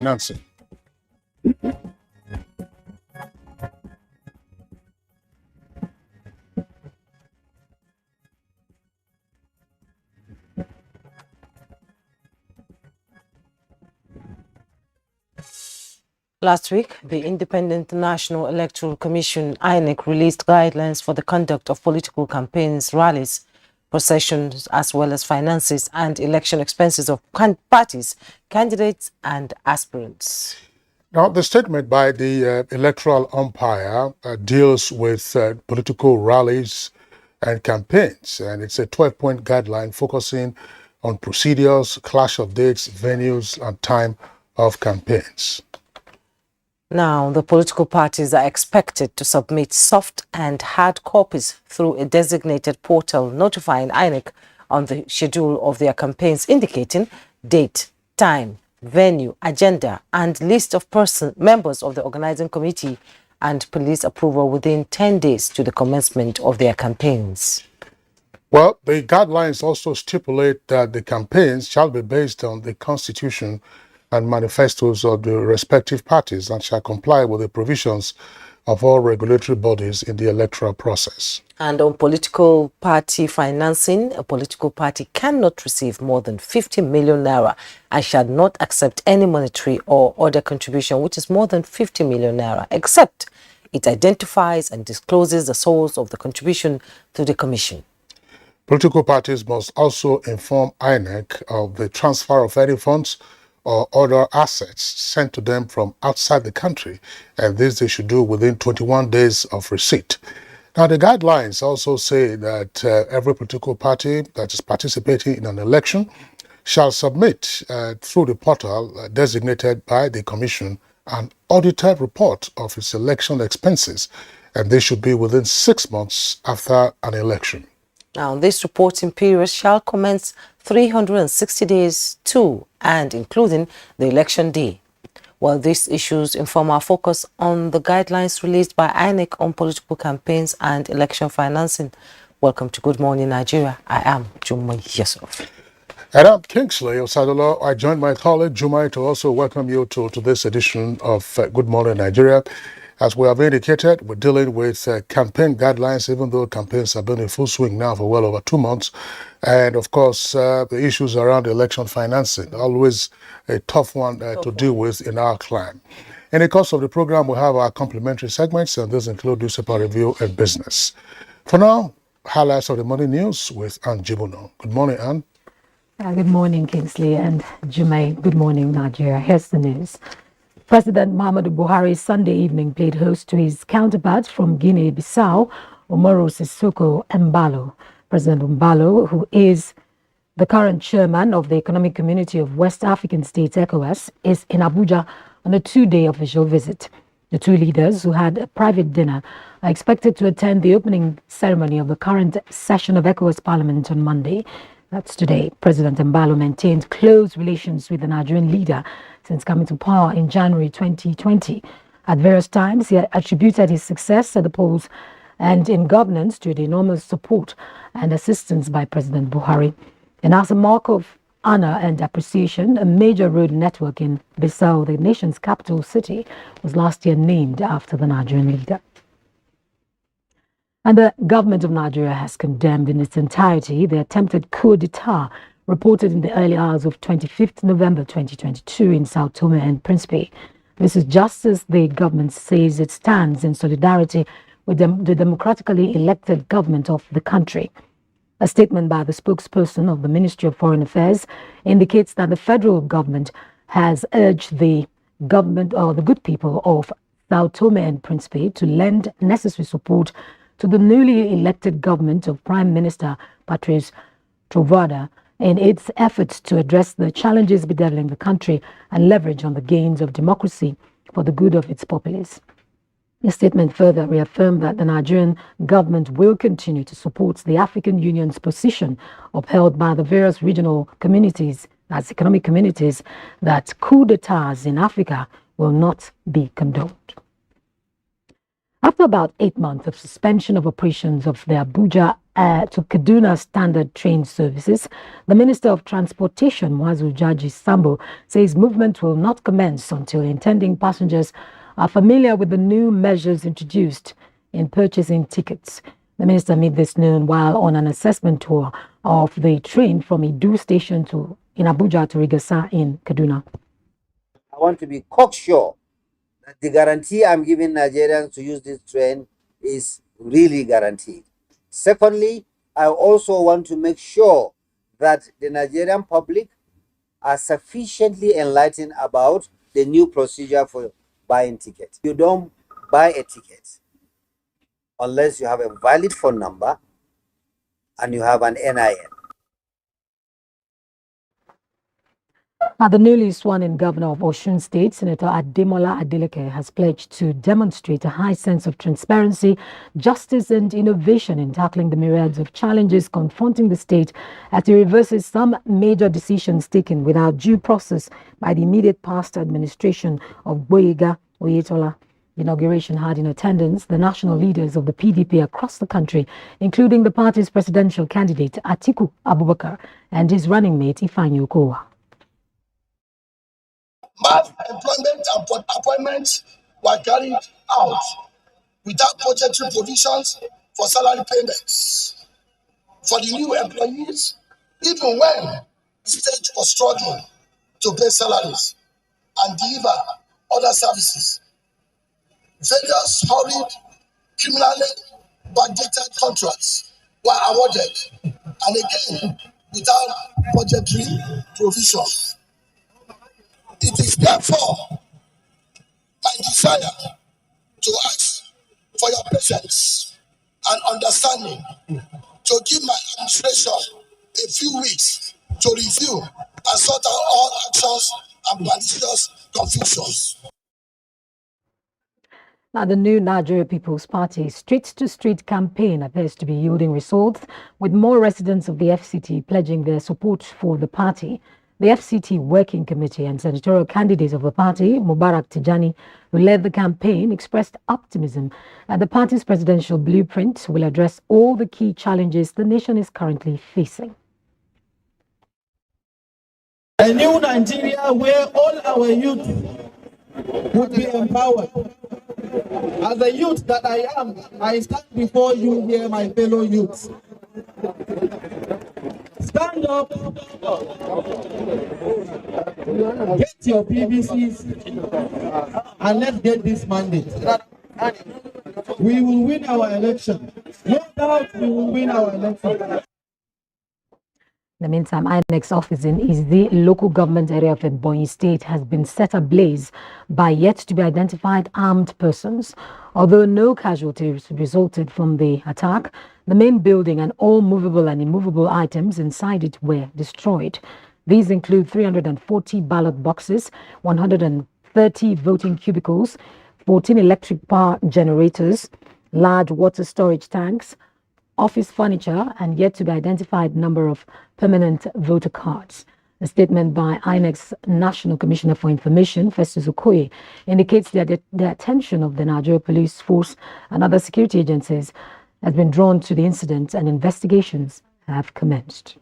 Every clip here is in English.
Nancy. Last week, the Independent National Electoral Commission, InEC, released guidelines for the conduct of political campaigns, rallies, processions, as well as finances and election expenses of parties, candidates and aspirants. Now, the statement by the electoral umpire deals with political rallies and campaigns, and it's a 12-point guideline focusing on procedures, clash of dates, venues, and time of campaigns. Now, the political parties are expected to submit soft and hard copies through a designated portal notifying InEC on the schedule of their campaigns, indicating date, time, venue, agenda, and list of members of the organizing committee and police approval within 10 days to the commencement of their campaigns. Well, the guidelines also stipulate that the campaigns shall be based on the Constitution and manifestos of the respective parties and shall comply with the provisions of all regulatory bodies in the electoral process. And on political party financing, a political party cannot receive more than 50 million naira and shall not accept any monetary or other contribution which is more than 50 million naira, except it identifies and discloses the source of the contribution to the commission. Political parties must also inform InEC of the transfer of any funds or other assets sent to them from outside the country, and this they should do within 21 days of receipt. Now, the guidelines also say that every political party that is participating in an election shall submit through the portal designated by the Commission an audited report of its election expenses, and this should be within 6 months after an election. Now, this reporting period shall commence 360 days to and including the election day. While these issues inform our focus on the guidelines released by InEC on political campaigns and election financing. Welcome to Good Morning Nigeria. I am Jumai Yusuf. And I'm Kingsley Osadolo. I joined my colleague Jumai to also welcome you to this edition of Good Morning Nigeria. As we have indicated, we're dealing with campaign guidelines, even though campaigns have been in full swing now for well over 2 months. And of course, the issues around election financing, always a tough one to deal with in our clan. In the course of the program, we'll have our complimentary segments, and these include newspaper review and business. For now, highlights of the morning news with Ann Jibuno. Good morning, Ann. Good morning, Kingsley and Jumai. Good morning, Nigeria. Here's the news. President Muhammadu Buhari Sunday evening played host to his counterpart from Guinea-Bissau, Umaru Sissoco Embalo. President Embalo, who is the current chairman of the Economic Community of West African States, ECOWAS, is in Abuja on a 2-day official visit. The two leaders, who had a private dinner, are expected to attend the opening ceremony of the current session of ECOWAS Parliament on Monday. That's today. President Embalo maintained close relations with the Nigerian leader since coming to power in January 2020. At various times, he attributed his success at the polls and in governance to the enormous support and assistance by President Buhari. And as a mark of honor and appreciation, a major road network in Bissau, the nation's capital city, was last year named after the Nigerian leader. And the government of Nigeria has condemned in its entirety the attempted coup d'etat reported in the early hours of 25th November 2022 in Sao Tome and Principe. This is just as the government says it stands in solidarity with the democratically elected government of the country. A statement by the spokesperson of the Ministry of Foreign Affairs indicates that the federal government has urged the government or the good people of Sao Tome and Principe to lend necessary support to the newly elected government of Prime Minister Patrice Trovoada in its efforts to address the challenges bedeviling the country and leverage on the gains of democracy for the good of its populace. The statement further reaffirmed that the Nigerian government will continue to support the African Union's position upheld by the various regional communities, as economic communities, that coup d'etats in Africa will not be condoned. After about 8 months of suspension of operations of the Abuja to Kaduna standard train services. The Minister of Transportation, Muazu Jaji Sambo, says movement will not commence until intending passengers are familiar with the new measures introduced in purchasing tickets. The minister made this known while on an assessment tour of the train from Idu station in Abuja to Rigasa in Kaduna. I want to be cocksure that the guarantee I'm giving Nigerians to use this train is really guaranteed. Secondly, I also want to make sure that the Nigerian public are sufficiently enlightened about the new procedure for buying tickets. You don't buy a ticket unless you have a valid phone number and you have an NIN. Now, the newly sworn-in governor of Osun State, Senator Ademola Adeleke, has pledged to demonstrate a high sense of transparency, justice and innovation in tackling the myriads of challenges confronting the state as he reverses some major decisions taken without due process by the immediate past administration of Boyega Oyetola. The inauguration had in attendance the national leaders of the PDP across the country, including the party's presidential candidate Atiku Abubakar and his running mate Ifeanyi Okowa. Mass employment and appointments were carried out without budgetary provisions for salary payments for the new employees, even when the state was struggling to pay salaries and deliver other services. Various hurried, criminally backdated contracts were awarded, and again, without budgetary provisions. It is therefore my desire to ask for your patience and understanding to give my administration a few weeks to review and sort out all actions and malicious confusions. Now, the new Nigeria People's Party street-to-street campaign appears to be yielding results, with more residents of the FCT pledging their support for the party. The FCT Working Committee and senatorial candidate of the party, Mubarak Tijani, who led the campaign, expressed optimism that the party's presidential blueprint will address all the key challenges the nation is currently facing. A new Nigeria where all our youth would be empowered. As a youth that I am, I stand before you here, my fellow youths. Stand up, get your PVCs, and let's get this mandate. We will win our election. No doubt we will win our election. In the meantime, InEC's office in the local government area of Ebonyi State has been set ablaze by yet-to-be-identified armed persons. Although no casualties resulted from the attack, the main building and all movable and immovable items inside it were destroyed. These include 340 ballot boxes, 130 voting cubicles, 14 electric power generators, large water storage tanks, office furniture, and yet to be identified number of permanent voter cards. A statement by InEC's National Commissioner for Information, Festus Okoye, indicates that the attention of the Nigeria Police Force and other security agencies has been drawn to the incident and investigations have commenced.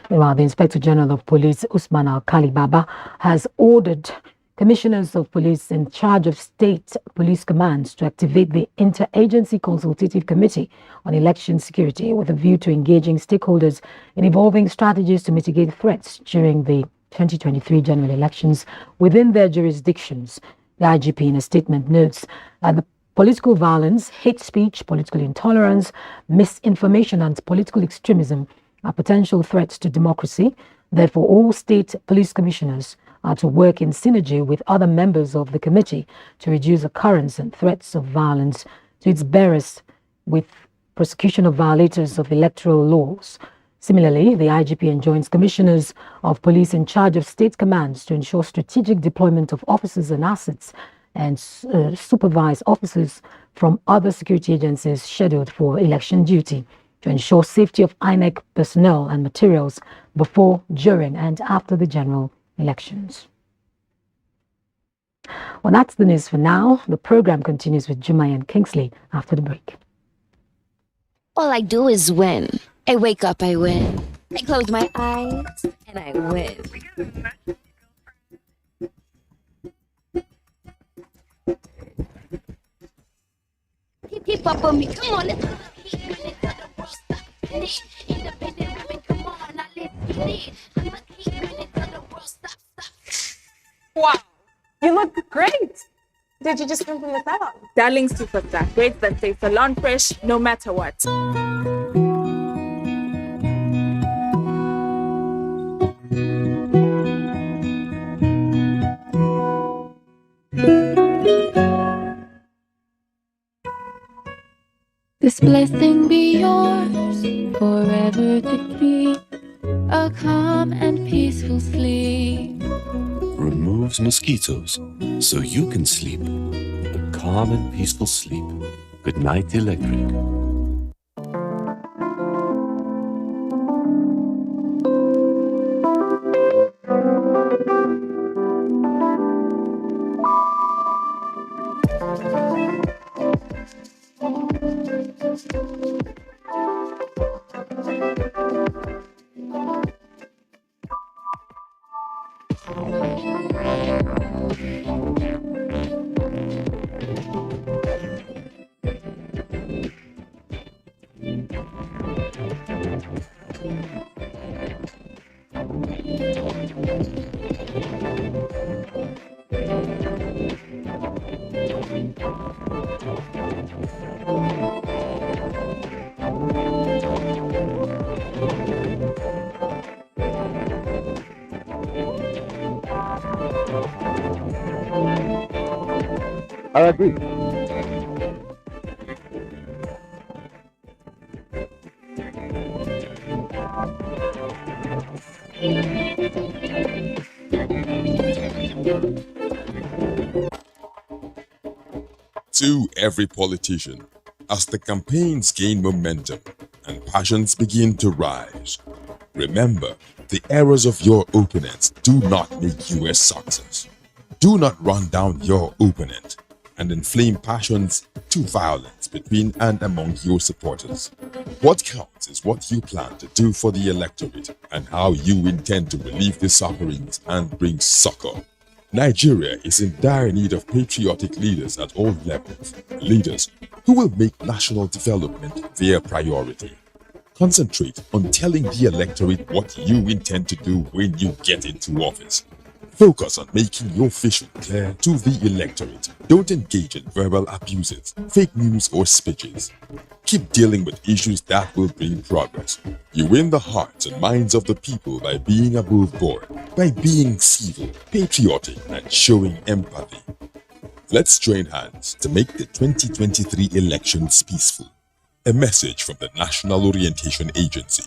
Meanwhile, the Inspector General of Police, Usman Alkali Baba, has ordered commissioners of police in charge of state police commands to activate the Interagency Consultative Committee on Election Security with a view to engaging stakeholders in evolving strategies to mitigate threats during the 2023 general elections within their jurisdictions. The IGP in a statement notes that the political violence, hate speech, political intolerance, misinformation and political extremism are potential threats to democracy. Therefore, all state police commissioners are to work in synergy with other members of the committee to reduce occurrence and threats of violence to its bearers with prosecution of violators of electoral laws. Similarly, the IGP enjoins commissioners of police in charge of state commands to ensure strategic deployment of officers and assets and supervise officers from other security agencies scheduled for election duty to ensure safety of InEC personnel and materials before, during and after the general elections. Well, that's the news for now. The program continues with Jumai and Kingsley after the break. All I do is win. I wake up, I win. I close my eyes, and I win. Keep up on me, come on, let's keep it until the world stops. Independent women, come on, now let's get it. I'ma keep it until the world stops. Wow, you look great. Did you just come from the salon? Darling superstar, great that stays salon fresh no matter what. This blessing be yours, forever to keep a calm and peaceful sleep. Removes mosquitoes so you can sleep a calm and peaceful sleep. Good night, Electric. I agree. To every politician, as the campaigns gain momentum and passions begin to rise, remember, the errors of your opponents do not make you a success. Do not run down your opponent and inflame passions to violence between and among your supporters. What counts is what you plan to do for the electorate and how you intend to relieve the sufferings and bring succor. Nigeria is in dire need of patriotic leaders at all levels, leaders who will make national development their priority. Concentrate on telling the electorate what you intend to do when you get into office. Focus on making your vision clear to the electorate. Don't engage in verbal abuses, fake news or speeches. Keep dealing with issues that will bring progress. You win the hearts and minds of the people by being above board, by being civil, patriotic, and showing empathy. Let's join hands to make the 2023 elections peaceful. A message from the National Orientation Agency.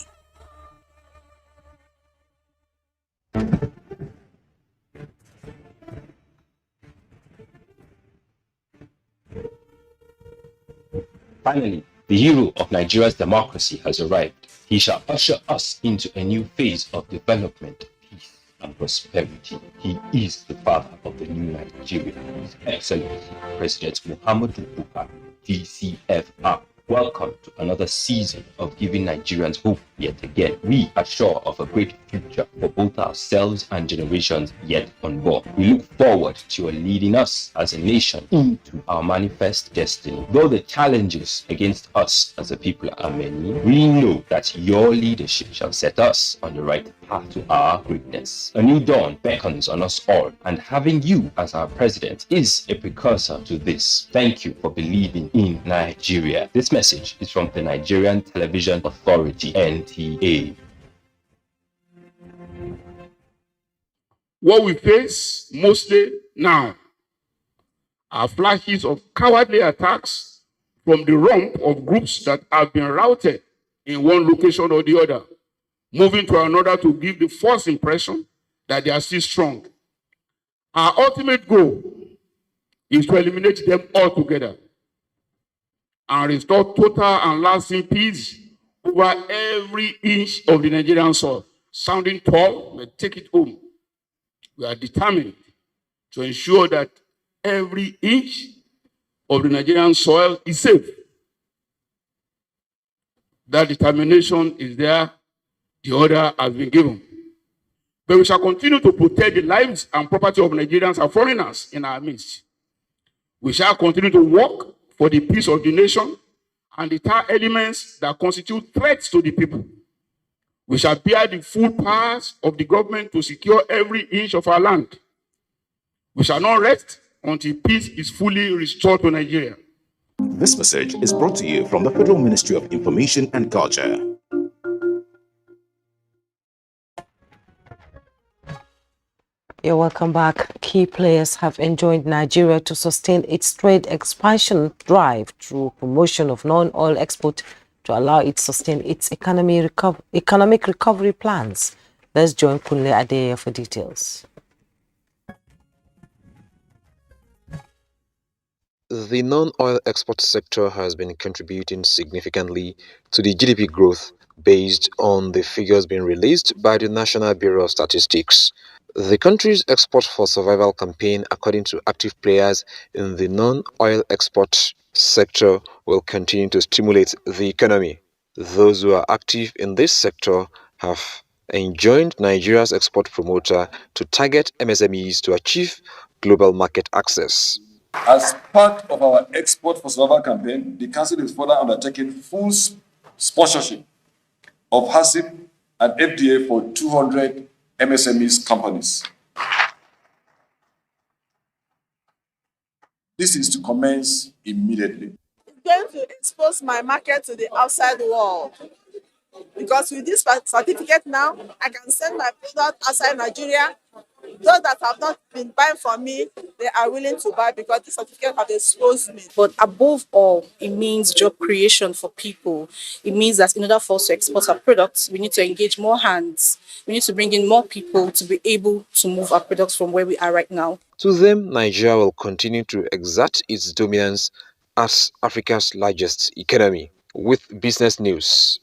Finally, the hero of Nigeria's democracy has arrived. He shall usher us into a new phase of development, peace, and prosperity. He is the father of the new Nigeria, His Excellency President Muhammadu Buhari, DCFR. Welcome to another season of giving Nigerians hope yet again. We are sure of a great future for both ourselves and generations yet unborn. We look forward to your leading us as a nation into our manifest destiny. Though the challenges against us as a people are many, we know that your leadership shall set us on the right path to our greatness. A new dawn beckons on us all, and having you as our president is a precursor to this. Thank you for believing in Nigeria. This message is from the Nigerian Television Authority, NTA. What we face mostly now are flashes of cowardly attacks from the rump of groups that have been routed in one location or the other, moving to another to give the false impression that they are still strong. Our ultimate goal is to eliminate them altogether and restore total and lasting peace over every inch of the Nigerian soil. Sounding tall, but take it home. We are determined to ensure that every inch of the Nigerian soil is safe. that determination is there, the order has been given. But we shall continue to protect the lives and property of Nigerians and foreigners in our midst. We shall continue to work for the peace of the nation and deter elements that constitute threats to the people. We shall bear the full powers of the government to secure every inch of our land. We shall not rest until peace is fully restored to Nigeria. This message is brought to you from the Federal Ministry of Information and Culture. You're welcome back. Key players have enjoined Nigeria to sustain its trade expansion drive through promotion of non-oil export to allow it to sustain its economic recovery plans. Let's join Kunle Adeye for details. The non-oil export sector has been contributing significantly to the GDP growth based on the figures being released by the National Bureau of Statistics. The country's Export for Survival campaign, according to active players in the non-oil export sector, will continue to stimulate the economy. Those who are active in this sector have enjoined Nigeria's export promoter to target MSMEs to achieve global market access. As part of our Export for Survival campaign, the Council is further undertaking full sponsorship of HACCP and FDA for 200 MSMEs companies. This is to commence immediately. It's going to expose my market to the outside world. Because with this certificate now, I can send my product outside Nigeria. Those that have not been buying from me, they are willing to buy because this certificate has exposed me. But above all, it means job creation for people. It means that in order for us to export our products, we need to engage more hands. We need to bring in more people to be able to move our products from where we are right now. To them, Nigeria will continue to exert its dominance as Africa's largest economy. With Business News,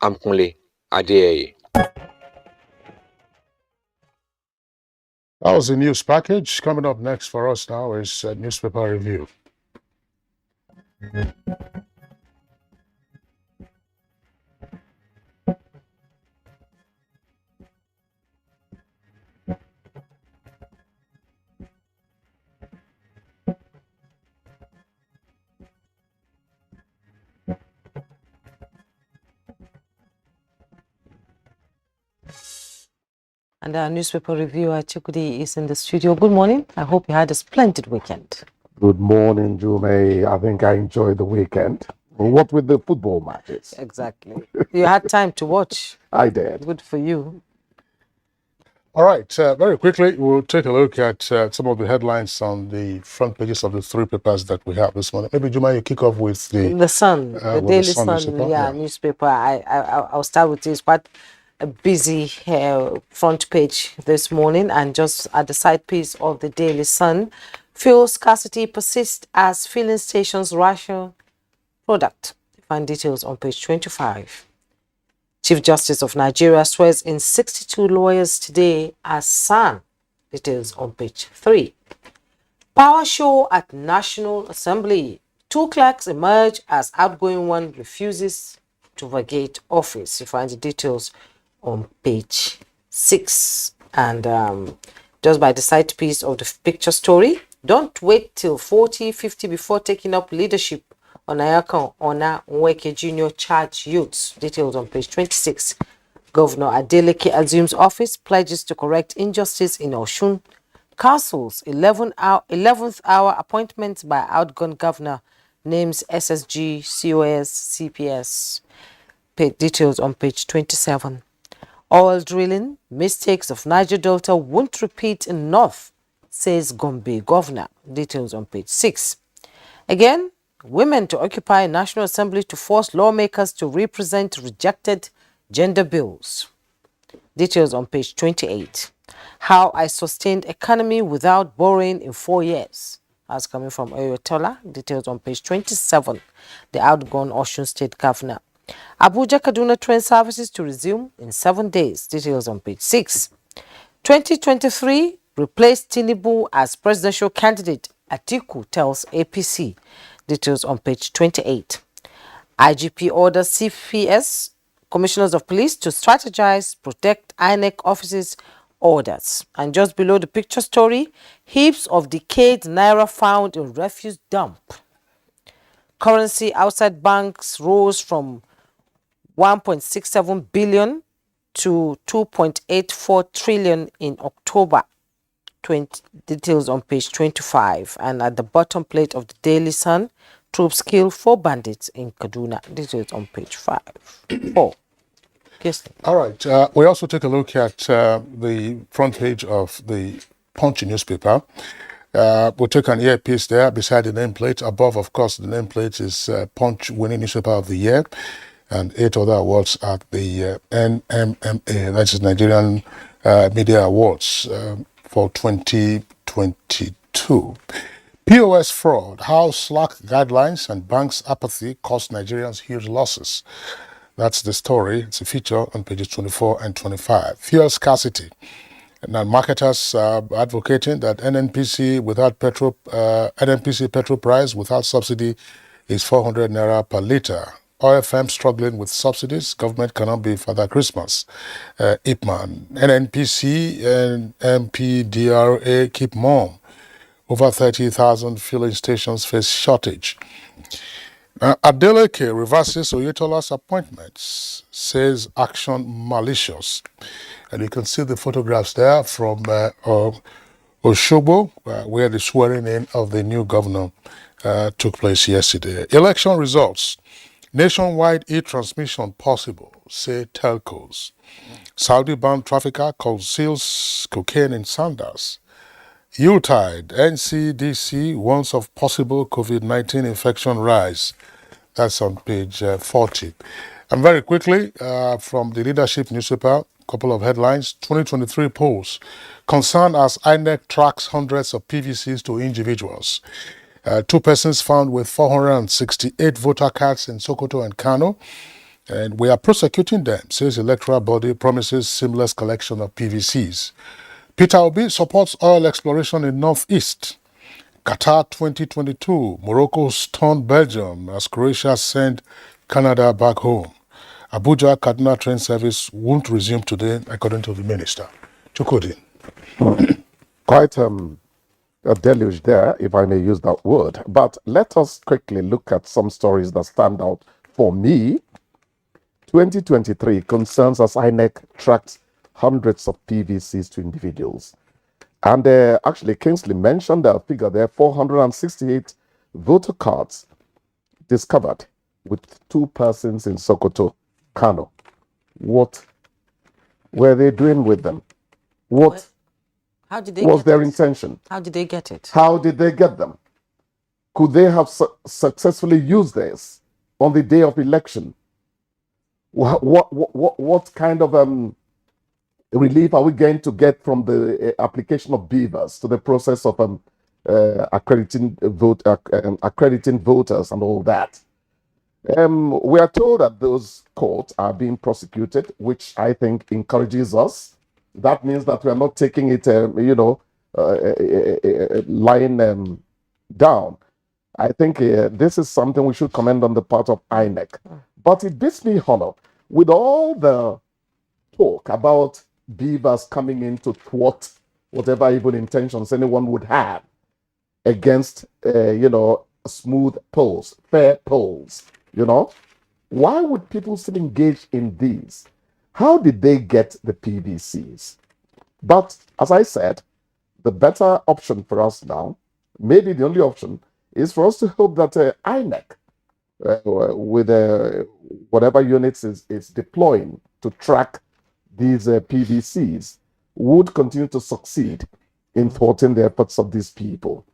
I'm Kunle Adeye. That was the news package. Coming up next for us now is a newspaper review. And our newspaper reviewer, Chikudi, is in the studio. Good morning. I hope you had a splendid weekend. Good morning, Jume. I think I enjoyed the weekend. What with the football matches? Exactly. You had time to watch. I did. Good for you. All right. Very quickly, we'll take a look at some of the headlines on the front pages of the three papers that we have this morning. Maybe, Juma, you kick off with the Sun, the Daily Sun newspaper. I'll start with this. But a busy front page this morning, and just at the side piece of the Daily Sun, fuel scarcity persists as filling stations ration product. Find details on page 25. Chief Justice of Nigeria swears in 62 lawyers today as SAN. Details on page 3. Power show at National Assembly. 2 clerks emerge as outgoing one refuses to vacate office. You find the details on page 6. And just by the side piece of the picture story, don't wait till 40, 50 before taking up leadership. Onayaka Ona Nweke Jr. charge youths. Details on page 26. Governor Adeleke assumes office, pledges to correct injustice in Osun. Council's 11th hour appointment by outgone governor names SSG, COS, CPS. Details on page 27. Oil drilling, mistakes of Niger Delta won't repeat in North, says Gombe governor. Details on page 6. Again, women to occupy National Assembly to force lawmakers to represent rejected gender bills. Details on page 28. How I sustained economy without borrowing in 4 years. That's coming from Oyotola. Details on page 27. The outgone Osun State Governor. Abuja Kaduna train services to resume in 7 days. Details on page 6. 2023 replaced Tinubu as presidential candidate. Atiku tells APC. Details on page 28. IGP orders CPS, commissioners of police, to strategize, protect INEC offices' orders. And just below the picture story, heaps of decayed naira found in refuse dump. Currency outside banks rose from 1.67 billion to 2.84 trillion in October. Details on page 25. And at the bottom plate of the Daily Sun, troops kill 4 bandits in Kaduna. Details on page 4. Yes. All right. We also take a look at the front page of the Punch newspaper. We'll take an earpiece there beside the nameplate. Above, of course, the nameplate is Punch winning newspaper of the year and 8 other awards at the NMMA, that is Nigerian Media Awards for 2022. POS fraud, how slack guidelines and banks' apathy cost Nigerians huge losses. That's the story. It's a feature on pages 24 and 25. Fuel scarcity. Now, marketers are advocating that NNPC petrol price without subsidy is 400 naira per litre. OFM struggling with subsidies. Government cannot be Father Christmas. IPMAN, NNPC and MPDRA keep mum. Over 30,000 filling stations face shortage. Adeleke reverses Oyetola's appointments, says action malicious. And you can see the photographs there from Osogbo, where the swearing in of the new governor took place yesterday. Election results. Nationwide e-transmission possible, say telcos. Saudi bound trafficker conceals cocaine in sandals. Yuletide, NCDC warns of possible COVID-19 infection rise. That's on page 40. And very quickly, from the leadership newspaper, a couple of headlines. 2023 polls. Concern as INEC tracks hundreds of PVCs to individuals. 2 persons found with 468 voter cards in Sokoto and Kano. And we are prosecuting them, says electoral body, promises seamless collection of PVCs. Peter Obi supports oil exploration in Northeast. Qatar 2022, Morocco stunned Belgium as Croatia sent Canada back home. Abuja Kaduna train service won't resume today, according to the minister. Chukwudi. Quite a deluge there, if I may use that word. But let us quickly look at some stories that stand out for me. 2023 concerns as INEC tracks hundreds of PVCs to individuals. And actually, Kingsley mentioned that figure there, 468 voter cards discovered with 2 persons in Sokoto, Kano. What were they doing with them? What How did they was get their it? intention? How did they get it? How did they get them? Could they have successfully used this on the day of election? What kind of relief are we going to get from the application of beavers to the process of accrediting voters and all that? We are told that those courts are being prosecuted, which I think encourages us. That means that we are not taking it, lying down. I think this is something we should commend on the part of INEC. But it beats me honor with all the talk about beavers coming in to thwart whatever evil intentions anyone would have against, smooth polls, fair polls, Why would people still engage in these? How did they get the PVCs? But as I said, the better option for us now, maybe the only option, is for us to hope that INEC, with whatever units is deploying to track these PVCs, would continue to succeed in thwarting the efforts of these people.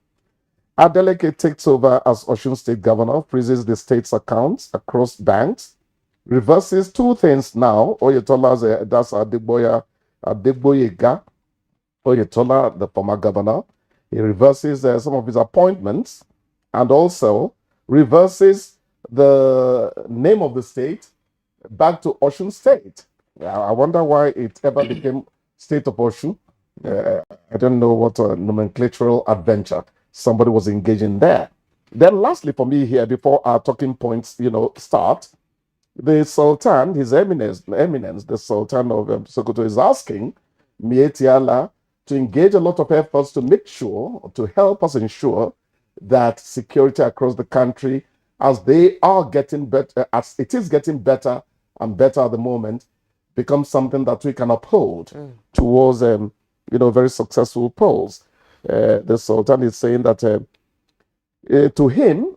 Adeleke takes over as Osun State Governor, freezes the state's accounts across banks, reverses 2 things now. Oyetola's, that's Adegboyega, Oyetola, the former governor. He reverses some of his appointments and also reverses the name of the state back to Osun State. I wonder why it ever became State of Osun. I don't know what nomenclatural adventure somebody was engaging there. Then lastly for me here, before our talking points, start, the Sultan, His Eminence, the Sultan of Sokoto is asking Mietiala to engage a lot of efforts to make sure, to help us ensure that security across the country, as they are getting better, as it is getting better and better at the moment, becomes something that we can uphold towards, very successful polls. The Sultan is saying that to him,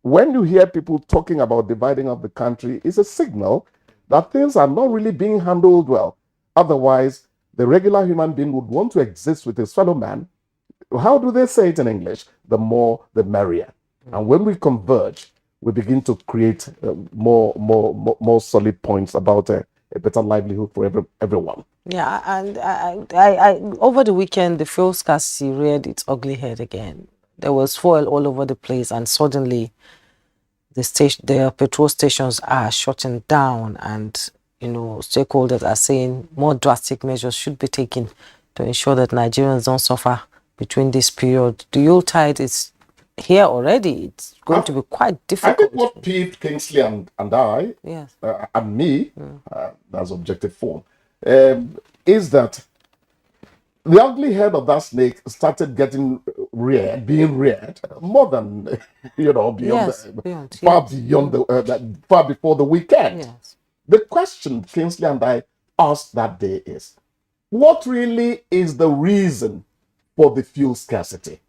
when you hear people talking about dividing up the country, it's a signal that things are not really being handled well. Otherwise, the regular human being would want to exist with his fellow man. How do they say it in English? The more, the merrier. And when we converge, we begin to create more solid points about a better livelihood for everyone. Yeah, and I over the weekend, the fuel scarcity reared its ugly head again. There was fuel all over the place, and suddenly the petrol stations are shutting down, and stakeholders are saying more drastic measures should be taken to ensure that Nigerians don't suffer between this period. The Yuletide is here already. It's going to be quite difficult. I think what peeved Kingsley and I, yes, and me, that's objective form, is that the ugly head of that snake started being reared more than, far before the weekend. Yes. The question Kingsley and I asked that day is, what really is the reason for the fuel scarcity?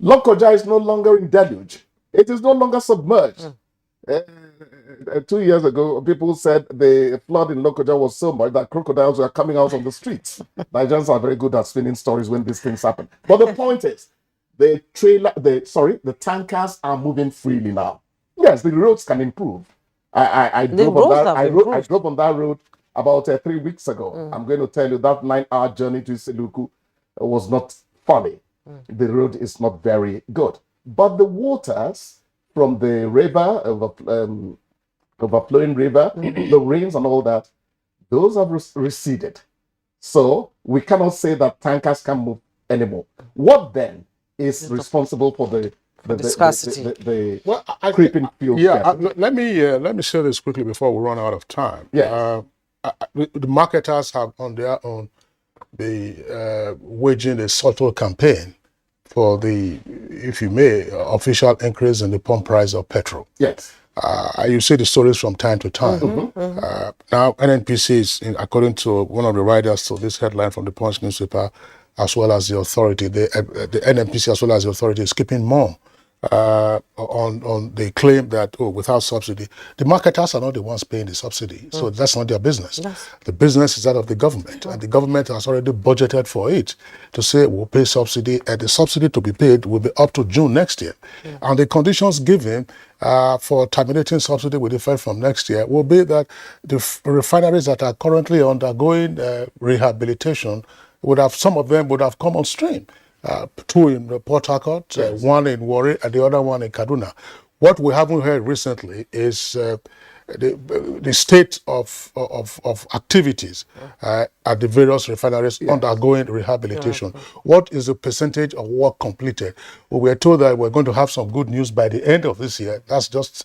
Lokoja is no longer in deluge. It is no longer submerged. 2 years ago, people said the flood in Lokoja was so much that crocodiles were coming out on the streets. Nigerians are very good at spinning stories when these things happen. But the point is, the tankers are moving freely now. Yes, the roads can improve. I drove on that road about 3 weeks ago. I'm going to tell you that 9-hour journey to Isiluku was not funny. The road is not very good. But the waters from the river, overflowing river, the rains and all that, those have receded. So we cannot say that tankers can move anymore. What then is responsible for the creeping fuel? Let me say this quickly before we run out of time. Yes. The marketers have on their own been waging a subtle campaign for the, if you may, official increase in the pump price of petrol. Yes. You see the stories from time to time. Now, NNPC is, according to one of the writers to this headline from the Punch newspaper, as well as the authority, the NNPC as well as the authority is keeping mum on the claim that, without subsidy, the marketers are not the ones paying the subsidy. So that's not their business. Yes. The business is that of the government, and the government has already budgeted for it to say we'll pay subsidy, and the subsidy to be paid will be up to June next year. And the conditions given for terminating subsidy with effect from next year will be that the refineries that are currently undergoing rehabilitation some of them would have come on stream. 2 in Port Harcourt, 1 in Warri, and the other one in Kaduna. What we haven't heard recently is the state of activities at the various refineries undergoing rehabilitation. What is the percentage of work completed? Well, we are told that we're going to have some good news by the end of this year. That's just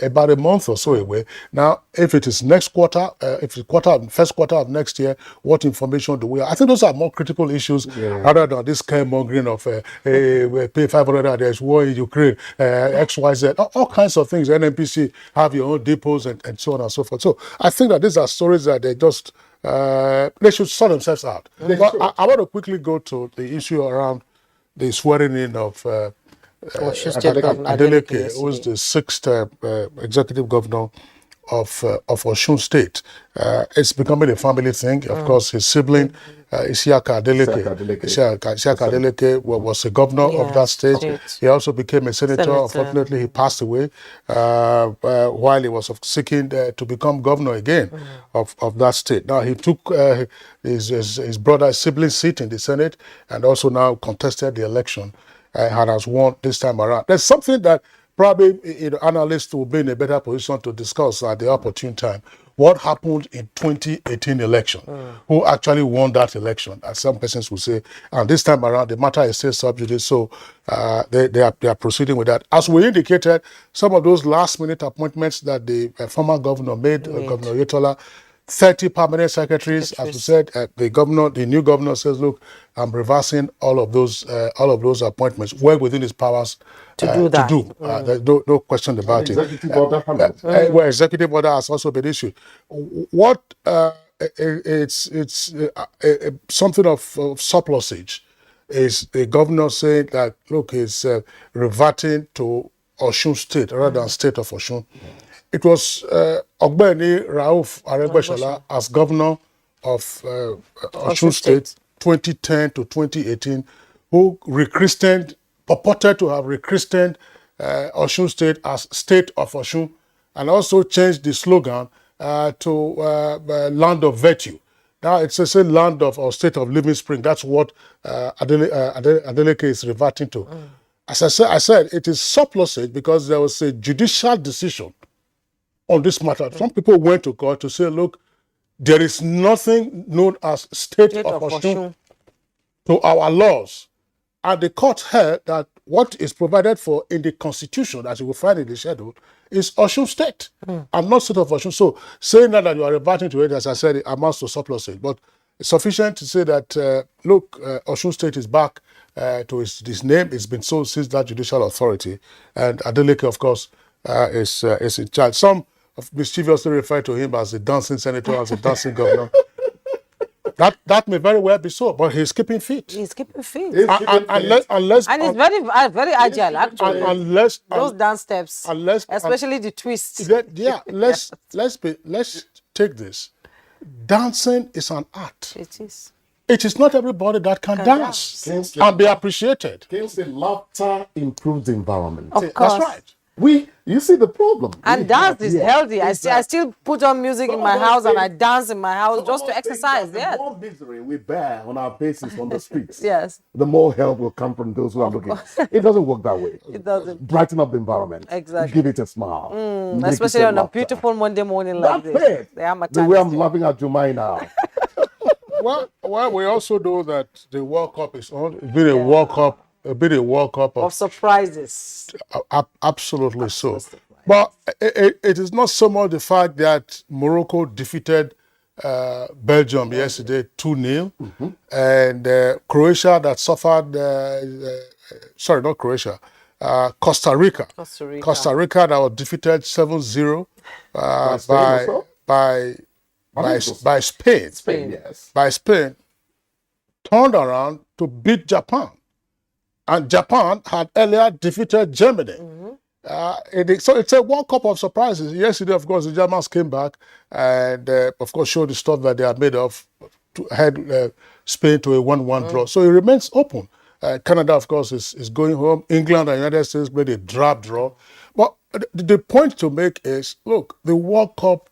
about a month or so away. Now, if it is next quarter, if it's first quarter of next year, what information do we have? I think those are more critical issues rather than this scaremongering of we pay 500 there's war in Ukraine, XYZ, all kinds of things. NNPC have your own depots and so on and so forth. So I think that these are stories that they just they should sort themselves out. But I want to quickly go to the issue around the swearing in of Adeleke, who is the 6th executive governor of Osun State. It's becoming a family thing. Of course, his sibling, Isiaka Adeleke was a governor of that state. He also became a senator. Unfortunately, he passed away while he was seeking to become governor again of that state. Now, he took his brother's sibling seat in the Senate and also now contested the election and has won this time around. There's something that probably analysts will be in a better position to discuss at the opportune time. what happened in 2018 election, who actually won that election, as some persons will say. And this time around, the matter is still sub judice, so they are proceeding with that. As we indicated, some of those last-minute appointments that the former governor made, Governor Yetola, 30 permanent secretaries, as we said, the new governor says, look, I'm reversing all of those appointments, well within his powers to do that. There's no question about it. Executive order, well, executive order has also been issued. What it's something of surplusage is the governor saying that, look, he's reverting to Osun State rather than State of Osun. It was Ogbeni Rauf Aregbesola as governor of Osun State, 2010 to 2018, who purported to have rechristened Osun State as State of Osun, and also changed the slogan to Land of Virtue. Now it's a land of or State of Living Spring. That's what Adeleke is reverting to. As I said, it is surplusage because there was a judicial decision on this matter. Some people went to court to say, look, there is nothing known as State of Osun to our laws. And the court held that what is provided for in the Constitution, as you will find in the schedule, is Osun State and not State of Osun. So saying that you are reverting to it, as I said, it amounts to surplusage. But it's sufficient to say that, look, Osun State is back to its name. It's been so since that judicial authority. And Adeleke, of course, is in charge. Some mischievously refer to him as a dancing senator, as a dancing governor. That may very well be so, but he's keeping fit. He's keeping fit. And he's very agile, actually. Unless those dance steps, especially the twists. Let's take this. Dancing is an art. It is. It is not everybody that can dance and be appreciated. Kingsley, laughter improves the environment. Of course. That's right. You see the problem. And dance is healthy. I still put on music in my house and I dance in my house just to exercise. The more misery we bear on our faces on the streets, the more help will come from those who are looking. It doesn't work that way. It doesn't. Brighten up the environment. Exactly. Give it a smile. Especially on a beautiful Monday morning like this. The way I'm laughing at Jumai now. Well, we also know that the World Cup is on. It's been a World Cup of surprises. Absolutely so. But it is not so much the fact that Morocco defeated Belgium yesterday 2-0, and Croatia that suffered, sorry, not Croatia, Costa Rica. Costa Rica that was defeated 7-0 by Spain. By Spain, turned around to beat Japan. And Japan had earlier defeated Germany. So it's a World Cup of surprises. Yesterday, of course, the Germans came back and, of course, showed the stuff that they are made of to head Spain to a 1-1 draw. So it remains open. Canada, of course, is going home. England and the United States made a drab draw. But the point to make is, look, the World Cup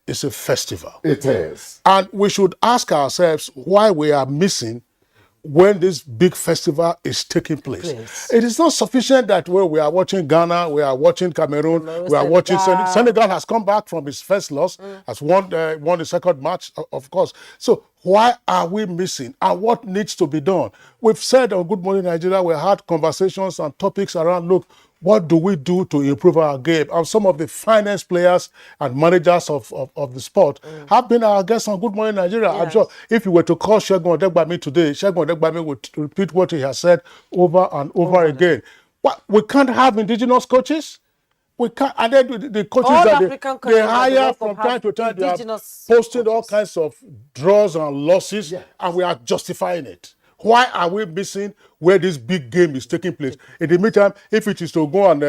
is a festival. It is. And we should ask ourselves why we are missing when this big festival is taking place. It is not sufficient that we are watching Ghana, we are watching Cameroon, we are watching Senegal has come back from its first loss, has won the second match, of course. So why are we missing and what needs to be done? We've said on Good Morning Nigeria, we had conversations and topics around, look, what do we do to improve our game? And some of the finest players and managers of the sport have been our guests on Good Morning Nigeria. I'm sure if you were to call Segun Odegbami today, Segun Odegbami would repeat what he has said over and over again. What, we can't have indigenous coaches? We can't, and then the coaches that they hire from time to time, they are posting all kinds of draws and losses, and we are justifying it. Why are we missing where this big game is taking place? In the meantime, if it is to go and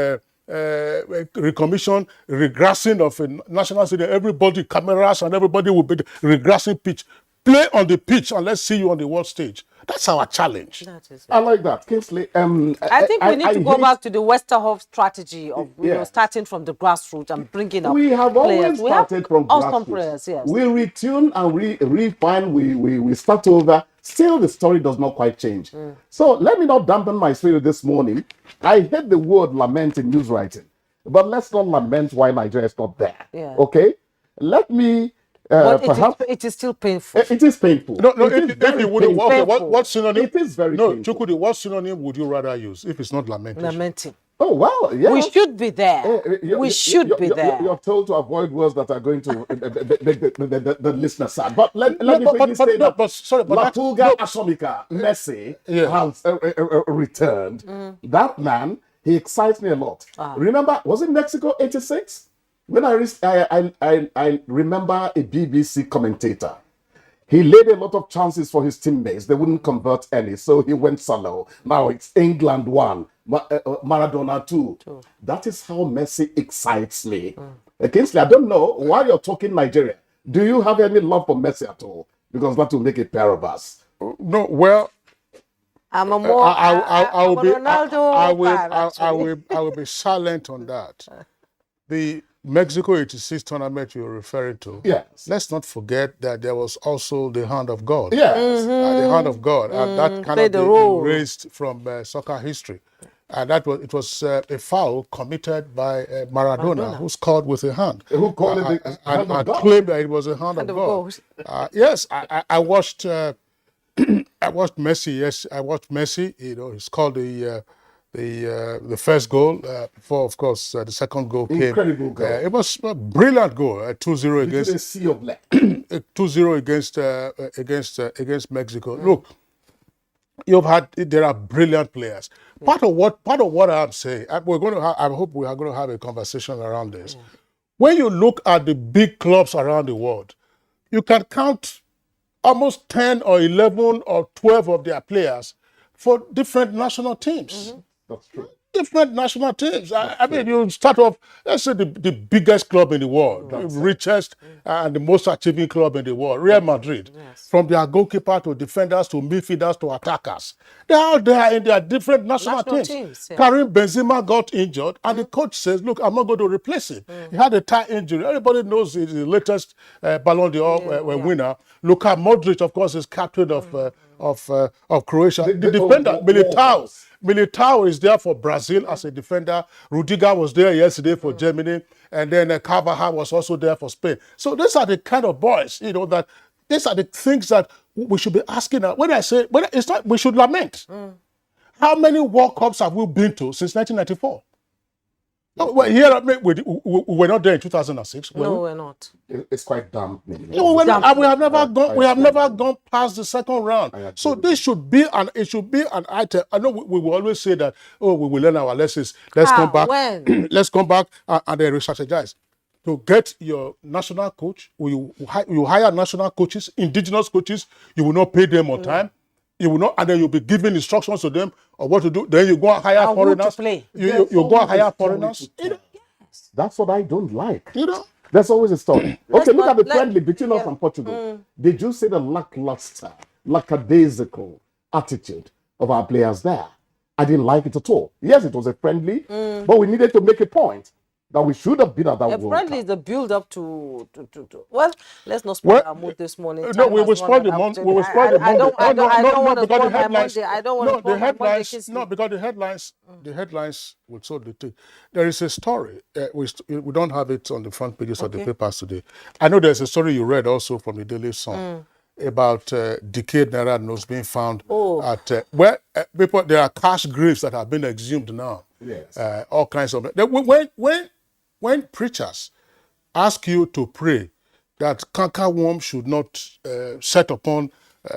recommission, regrassing of a national stadium, everybody, cameras and everybody will be regrassing pitch. Play on the pitch and let's see you on the world stage. That's our challenge. I like that. Kingsley, I think we need to go back to the Westerhoff strategy of starting from the grassroots and bringing up We have players. always started from awesome grassroots. players, yes. We retune and refine, we start over. Still, the story does not quite change. So let me not dampen my spirit this morning. I hate the word lament in news writing. But let's not lament why Nigeria is not there. Okay? Let me But perhaps it is still painful. it is painful. No, It is if you would, painful. okay, what synonym? It is very no, painful. Chukudi, what synonym would you rather use if it's not lamentation? Lamenting. Oh, well, yes. We should be there. We should be there. You're told to avoid words that are going to make the listener sad. But let me quickly say that La Pulga Atomica, Messi, has returned. That man, he excites me a lot. Remember, was it Mexico 86? When I remember a BBC commentator. He laid a lot of chances for his teammates. They wouldn't convert any, so he went solo. Now it's England 1, Maradona 2. That is how Messi excites me. Kingsley, I don't know why you're talking Nigeria. Do you have any love for Messi at all? Because that will make a pair of us. No, well, I'm a more. I will be silent on that. The Mexico 86 tournament you're referring to. Yes. Let's not forget that there was also the hand of God. Yes. The hand of God. And that cannot be erased from soccer history. And it was a foul committed by Maradona, who scored with a hand. Who called it the hand of God? Claimed that it was a hand of God. Yes, I watched Messi. Yes, I watched Messi. You know, he scored the first goal before, of course, the second goal came. Incredible goal. It was a brilliant goal. 2-0 against. Sea of black. 2-0 against Mexico. Look, there are brilliant players. Part of what I'm saying, I hope we are going to have a conversation around this. When you look at the big clubs around the world, you can count almost 10 or 11 or 12 of their players for different national teams. That's true. Different national teams. I mean, you start off, let's say the biggest club in the world, the richest and the most achieving club in the world, Real Madrid. Yes. From their goalkeeper to defenders to midfielders to attackers. They are out there in their different national teams. Yeah. Karim Benzema got injured and the coach says, look, I'm not going to replace him. He had a thigh injury. Everybody knows he's the latest Ballon d'Or winner. Luka Modric, of course, is captain of Croatia. The defender, Militao is there for Brazil as a defender. Rudiger was there yesterday for Germany. And then Carvajal was also there for Spain. So these are the kind of boys, that these are the things that we should be asking. When it's not, we should lament. How many World Cups have we been to since 1994? No, we're not there in 2006. No, we're not. It's quite damp. No, we have never gone past the second round. So this should be an item. I know we will always say that, we will learn our lessons. Let's come back. Let's come back and then re-strategize. To get your national coach, you hire national coaches, indigenous coaches. You will not pay them on time. You will not, and then you'll be giving instructions to them on what to do. Then you go and hire foreigners. You go and hire foreigners. That's what I don't like. There's always a story. Okay, look at the friendly between us and Portugal. Did you see the lackluster, lackadaisical attitude of our players there? I didn't like it at all. Yes, it was a friendly, but we needed to make a point that we should have been at that World Cup. Friendly is the build-up to. Well, let's not spoil our mood this morning. No, we will spoil the Monday. We will spoil the Monday. I don't want to spoil my Monday. I don't want to spoil my Monday. No, because the headlines will so detail. There is a story. We don't have it on the front pages of the papers today. I know there's a story you read also from the Daily Sun about decayed Naira notes being found at where people. There are cash graves that have been exhumed now. Yes. All kinds of. When preachers ask you to pray that cankerworm should not set upon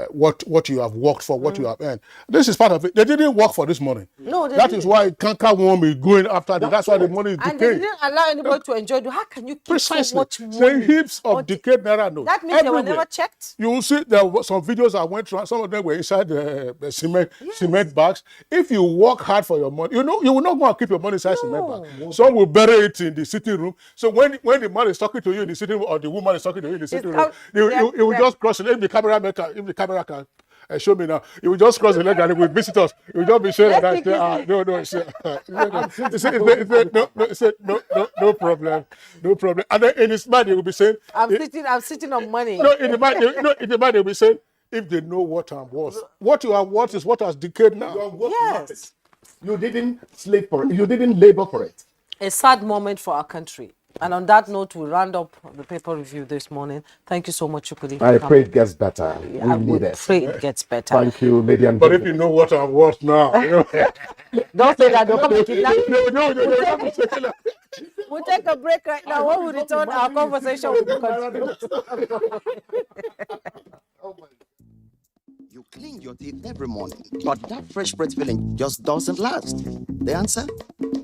what you have worked for, what you have earned, this is part of it. They didn't work for this money. No, that is why cankerworm is going after them. That's why the money is decaying. And they didn't allow anybody to enjoy it. How can you keep so much money? There are heaps of decayed Naira notes. That means everywhere. They were never checked? You will see there were some videos I went through, some of them were inside the cement bags. If you work hard for your money, you will not go and keep your money inside cement bags. Some will bury it in the sitting room. So when the man is talking to you in the sitting room or the woman is talking to you in the sitting room, you will just cross it. If the camera can show me now. You will just cross the leg and it will visit us. You will just be saying that. No problem. And then in his mind, he will be saying, I'm sitting on money. No, in the mind, he will be saying, if they know what I'm worth. What you are worth is what has decayed now. Yes. You didn't slave for it. You didn't labor for it. A sad moment for our country. And on that note, we'll round up the paper review this morning. Thank you so much, Chukudi. I pray it gets better. I We need it. pray it gets better. Thank you, lady and But if you know what I'm worth now, don't say that. Don't come and kidnap me. no. We'll take a break right now. When we return, our conversation will continue. You clean your teeth every morning, but that fresh breath feeling just doesn't last. The answer?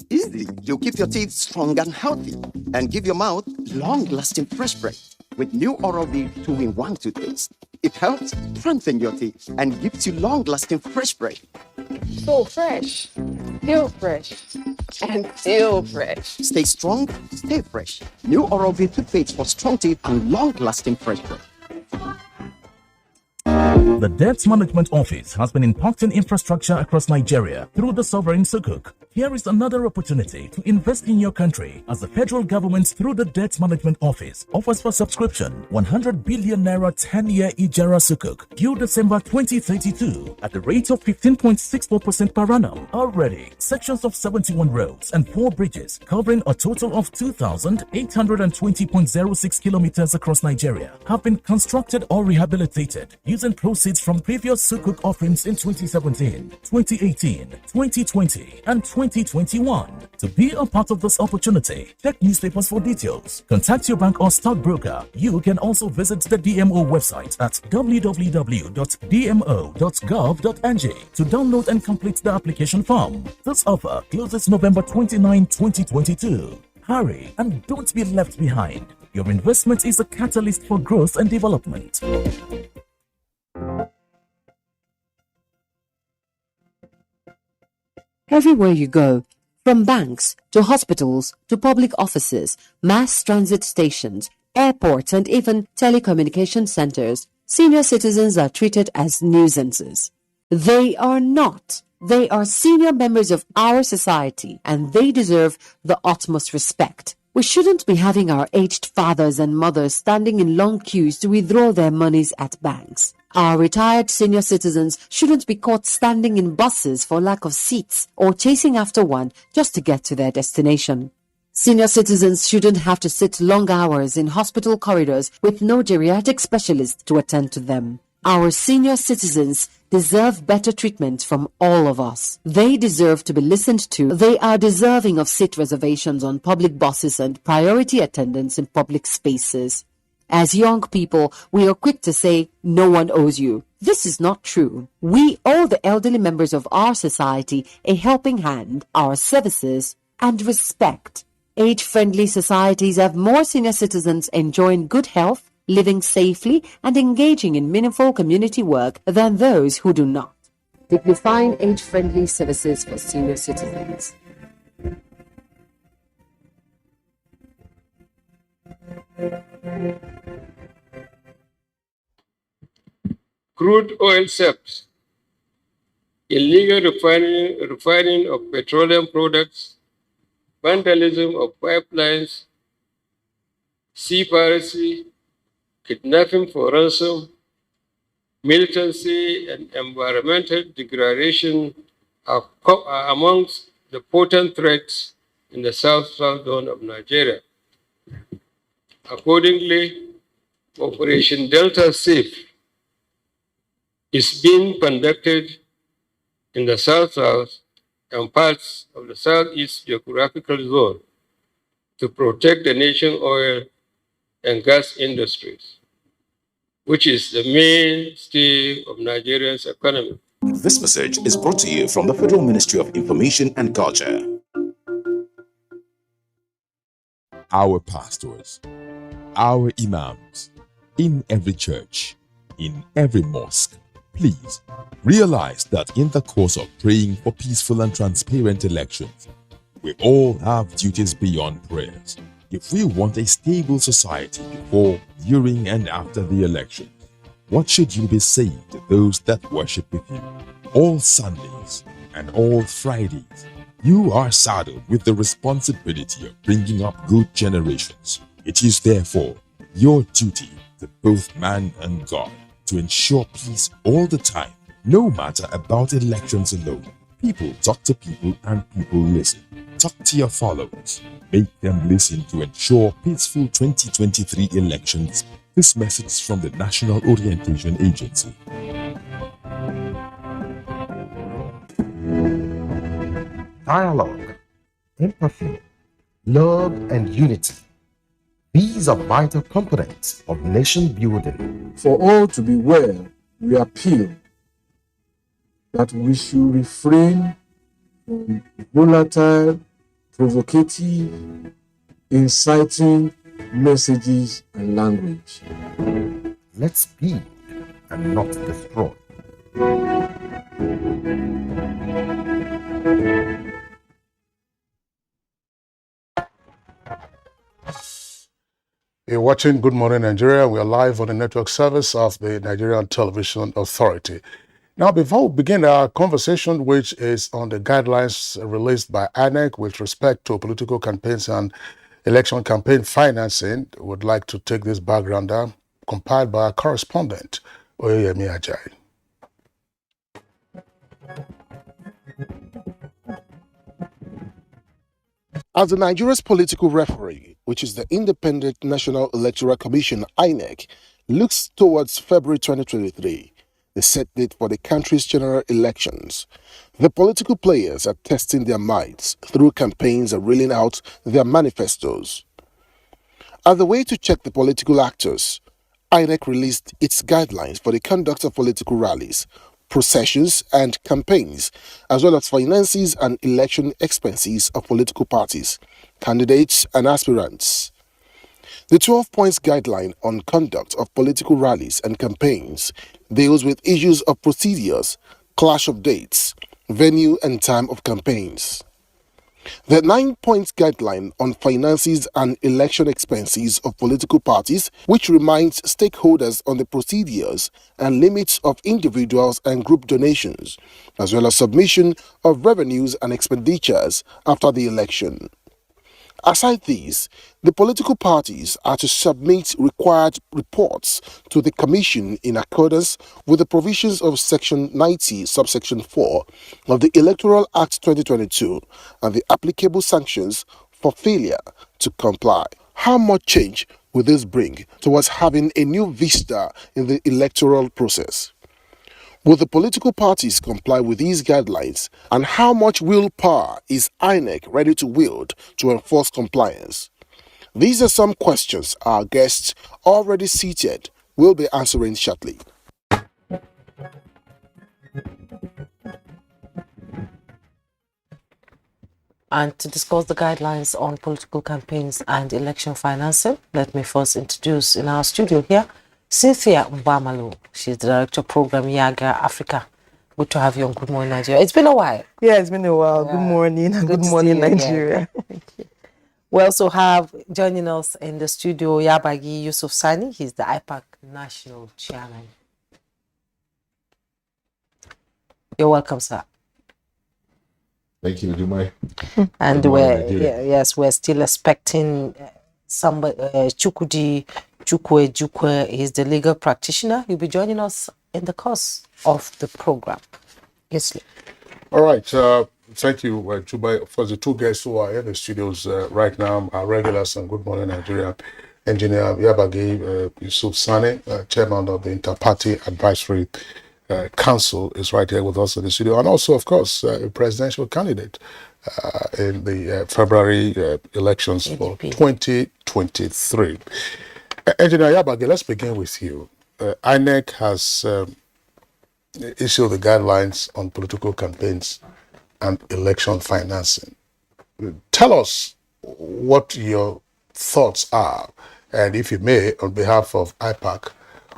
Easy. You keep your teeth strong and healthy and give your mouth long-lasting fresh breath with new Oral-B 2-in-1 toothpaste. It helps strengthen your teeth and gives you long-lasting fresh breath. So fresh, feel fresh, and feel fresh. Stay strong, stay fresh. New Oral-B toothpaste for strong teeth and long-lasting fresh breath. The Debt Management Office has been impacting infrastructure across Nigeria through the sovereign sukuk. Here is another opportunity to invest in your country as the federal government through the Debt Management Office offers for subscription 100 billion naira 10-year Ijara sukuk due December 2032 at the rate of 15.64% per annum. Already, sections of 71 roads and 4 bridges covering a total of 2,820.06 kilometers across Nigeria have been constructed or rehabilitated using proceeds from previous sukuk offerings in 2017, 2018, 2020, and 2021. To be a part of this opportunity, check newspapers for details. Contact your bank or stockbroker. You can also visit the DMO website at www.dmo.gov.ng to download and complete the application form. This offer closes November 29, 2022. Hurry and don't be left behind. Your investment is a catalyst for growth and development. Everywhere you go, from banks to hospitals to public offices, mass transit stations, airports, and even telecommunication centers, senior citizens are treated as nuisances. They are not. They are senior members of our society, and they deserve the utmost respect. We shouldn't be having our aged fathers and mothers standing in long queues to withdraw their monies at banks. Our retired senior citizens shouldn't be caught standing in buses for lack of seats or chasing after one just to get to their destination. Senior citizens shouldn't have to sit long hours in hospital corridors with no geriatric specialist to attend to them. Our senior citizens deserve better treatment from all of us. They deserve to be listened to. They are deserving of seat reservations on public buses and priority attendance in public spaces. As young people, we are quick to say, no one owes you. This is not true. We owe the elderly members of our society a helping hand, our services, and respect. Age-friendly societies have more senior citizens enjoying good health, living safely, and engaging in meaningful community work than those who do not. Dignifying age-friendly services for senior citizens. Crude oil theft, illegal refining of petroleum products, vandalism of pipelines, sea piracy, kidnapping for ransom, militancy, and environmental degradation are amongst the potent threats in the south-south zone of Nigeria. Accordingly, Operation Delta Safe is being conducted in the south-south and parts of the southeast geographical zone to protect the nation's oil and gas industries, which is the mainstay of Nigeria's economy. This message is brought to you from the Federal Ministry of Information and Culture. Our pastors, our imams, in every church, in every mosque, please realize that in the course of praying for peaceful and transparent elections, we all have duties beyond prayers. If we want a stable society before, during, and after the election, what should you be saying to those that worship with you? All Sundays and all Fridays, you are saddled with the responsibility of bringing up good generations. It is therefore your duty to both man and God to ensure peace all the time, no matter about elections alone. People talk to people and people listen. Talk to your followers. Make them listen to ensure peaceful 2023 elections. This message from the National Orientation Agency. Dialogue, empathy, love, and unity. These are vital components of nation building. For all to be well, we appeal that we should refrain from volatile, provocative, inciting messages and language. Let's build and not destroy. You're watching Good Morning Nigeria. We are live on the network service of the Nigerian Television Authority. Now, before we begin our conversation, which is on the guidelines released by InEC with respect to political campaigns and election campaign financing, we would like to take this background down, compiled by our correspondent, Oyeyemi Ajayi. As the Nigeria's political referee, which is the Independent National Electoral Commission, INEC, looks towards February 2023, the set date for the country's general elections, the political players are testing their mights through campaigns and reeling out their manifestos. As a way to check the political actors, INEC released its guidelines for the conduct of political rallies, processions and campaigns, as well as finances and election expenses of political parties, candidates and aspirants. The 12 points guideline on conduct of political rallies and campaigns deals with issues of procedures, clash of dates, venue and time of campaigns. The 9 points guideline on finances and election expenses of political parties, which reminds stakeholders on the procedures and limits of individuals and group donations, as well as submission of revenues and expenditures after the election. Aside these, the political parties are to submit required reports to the Commission in accordance with the provisions of Section 90, subsection 4 of the Electoral Act 2022 and the applicable sanctions for failure to comply. How much change will this bring towards having a new vista in the electoral process? Will the political parties comply with these guidelines, and how much willpower is INEC ready to wield to enforce compliance? These are some questions our guests, already seated, will be answering shortly. And to discuss the guidelines on political campaigns and election financing, let me first introduce in our studio here Cynthia Mbamalu. She's the Director of Program Yaga Africa. Good to have you on Good Morning Nigeria. It's been a while. Yeah, it's been a while. Good morning and good morning Nigeria. We also have joining us in the studio Yabagi Yusuf Sani. He's the IPAC National Chairman. You're welcome, sir. Thank you, Dumai. And we're still expecting somebody, Chukwe Jukwe is the legal practitioner. He'll be joining us in the course of the program. Yes, all right. Thank you, Chubai. For the two guests who are in the studios right now, our regulars on Good Morning Nigeria, Engineer Yabagi Yusuf Sane, Chairman of the Inter-Party Advisory Council, is right here with us in the studio, and also, of course, a presidential candidate in the February elections for 2023. Engineer Yabagi, let's begin with you. INEC has issued the guidelines on political campaigns and election financing. Tell us what your thoughts are, and if you may, on behalf of IPAC,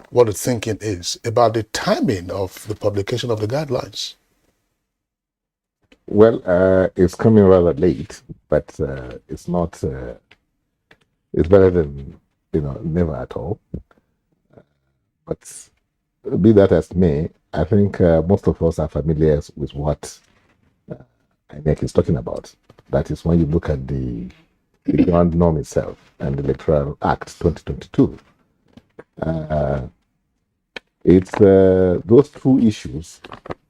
what the thinking is about the timing of the publication of the guidelines. Well, it's coming rather late, but it's not. It's better than never at all. But be that as may, I think most of us are familiar with what INEC is talking about. That is when you look at the ground norm itself and the Electoral Act 2022. It's those two issues,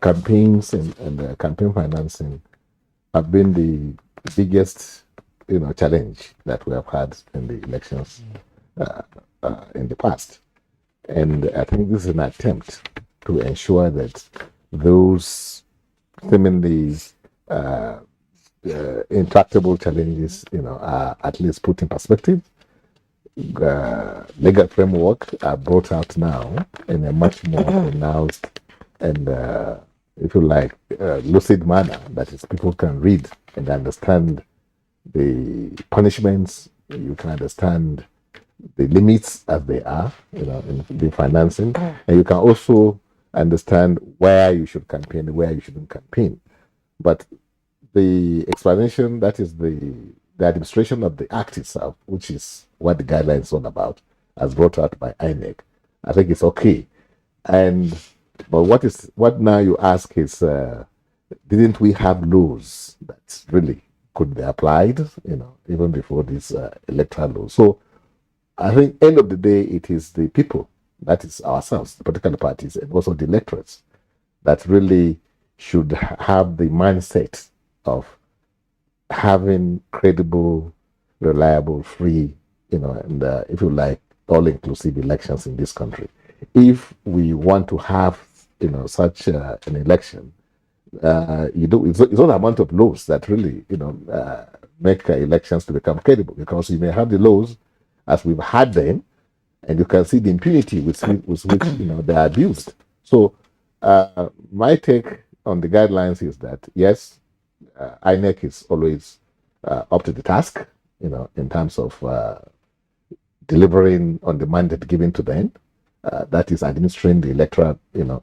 campaigns and campaign financing, have been the biggest, challenge that we have had in the elections in the past. And I think this is an attempt to ensure that those seemingly intractable challenges, are at least put in perspective. Legal framework are brought out now in a much more pronounced and, if you like, lucid manner, that is, people can read and understand the punishments. You can understand the limits as they are, in the financing, and you can also understand where you should campaign and where you shouldn't campaign. But the explanation, that is the administration of the act itself, which is what the guidelines is all about, as brought out by InEC, I think it's okay. But what now you ask is, didn't we have laws that really could be applied, even before this electoral law? So I think end of the day, it is the people, that is ourselves, the political parties, and also the electorates, that really should have the mindset of having credible, reliable, free, and if you like, all-inclusive elections in this country. If we want to have, such an election, it's not the amount of laws that really, make elections to become credible, because you may have the laws as we've had them, and you can see the impunity with which they are abused. So my take on the guidelines is that, yes, INEC is always up to the task, in terms of delivering on the mandate given to them. That is administering the electoral,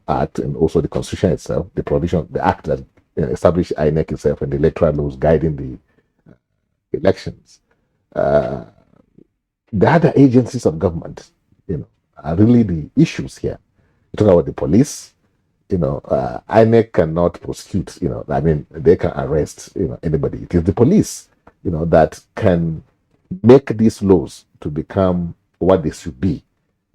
act, and also the constitution itself, the provision, the act that established INEC itself, and the electoral laws guiding the elections. The other agencies of government, are really the issues here. You talk about the police, INEC cannot prosecute, they can arrest, anybody. It is the police, that can make these laws to become what they should be,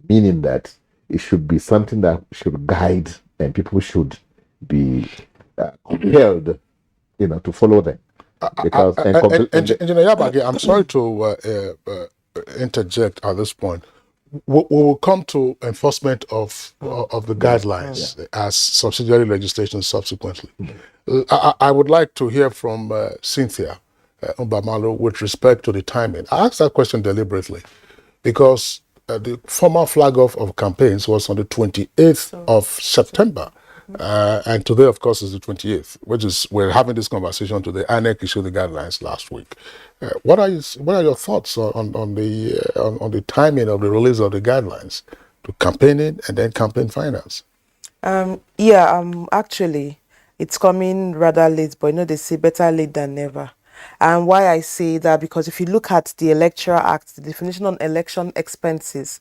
meaning that it should be something that should guide, and people should be compelled, to follow them. Because Engineer Yabagi, I'm sorry to interject at this point. We will come to enforcement of the guidelines as subsidiary legislation subsequently. I would like to hear from Cynthia Mbamalo with respect to the timing. I asked that question deliberately because the former flag off of campaigns was on the 28th of September. And today, of course, is the 28th, which is, we're having this conversation today. INEC issued the guidelines last week. What are your thoughts on the timing of the release of the guidelines to campaigning and then campaign finance? Actually, it's coming rather late, but they say better late than never. And why I say that, because if you look at the Electoral Act, the definition on election expenses,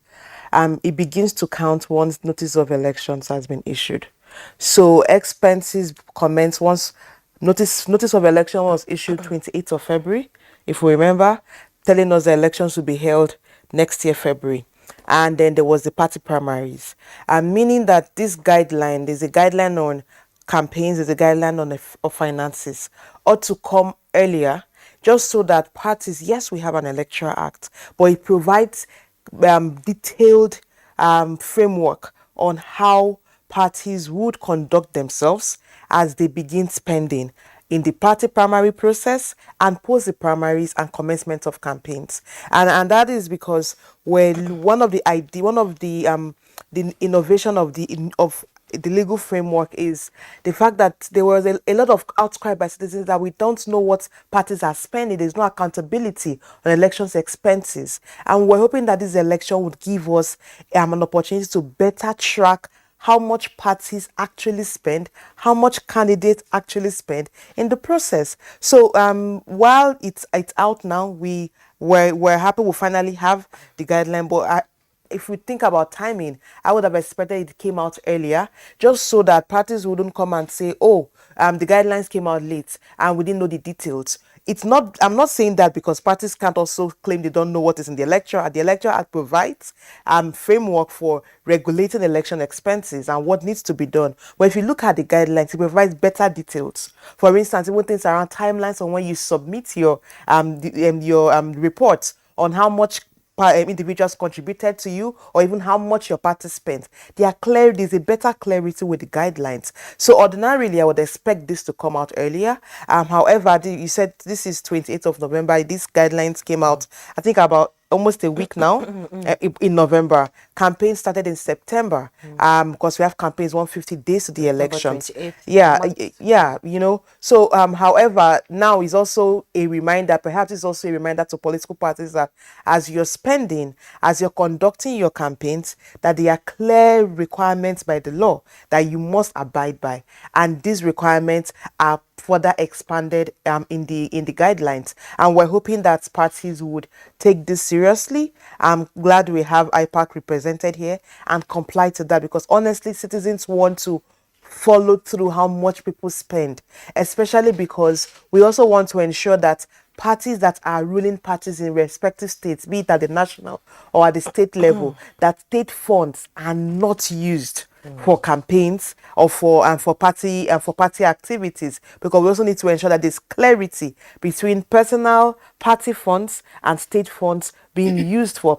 it begins to count once notice of elections has been issued. So expenses commence once notice of election was issued 28th of February, if we remember, telling us the elections will be held next year, February. And then there was the party primaries, meaning that this guideline, there's a guideline on campaigns, there's a guideline on finances, ought to come earlier, just so that parties, yes, we have an electoral act, but it provides detailed framework on how parties would conduct themselves as they begin spending in the party primary process and post the primaries and commencement of campaigns. And that is because one of the innovation of the legal framework is the fact that there was a lot of outcry by citizens that we don't know what parties are spending. There's no accountability on elections expenses. And we're hoping that this election would give us an opportunity to better track how much parties actually spend, how much candidates actually spend in the process. So while it's out now, we're happy we finally have the guideline, but if we think about timing, I would have expected it came out earlier, just so that parties wouldn't come and say, oh, the guidelines came out late and we didn't know the details. It's not, I'm not saying that because parties can't also claim they don't know what is in the Electoral Act. The Electoral Act provides framework for regulating election expenses and what needs to be done. But if you look at the guidelines, it provides better details. For instance, even things around timelines on when you submit your reports on how much individuals contributed to you, or even how much your party spent. There's a better clarity with the guidelines. So ordinarily, I would expect this to come out earlier. However, you said this is 28th of November. These guidelines came out, I think, about almost a week now, in November. Campaign started in September, because we have campaigns 150 days to the elections. Yeah, you know. So, however, now is also a reminder, perhaps it's also a reminder to political parties that as you're spending, as you're conducting your campaigns, that there are clear requirements by the law that you must abide by. And these requirements are further expanded in the guidelines, and we're hoping that parties would take this seriously. I'm glad we have IPAC represented here and comply to that, because honestly, citizens want to follow through how much people spend, especially because we also want to ensure that parties that are ruling parties in respective states, be it at the national or at the state level, that state funds are not used for campaigns or for party activities, because we also need to ensure that there's clarity between personal party funds and state funds being used for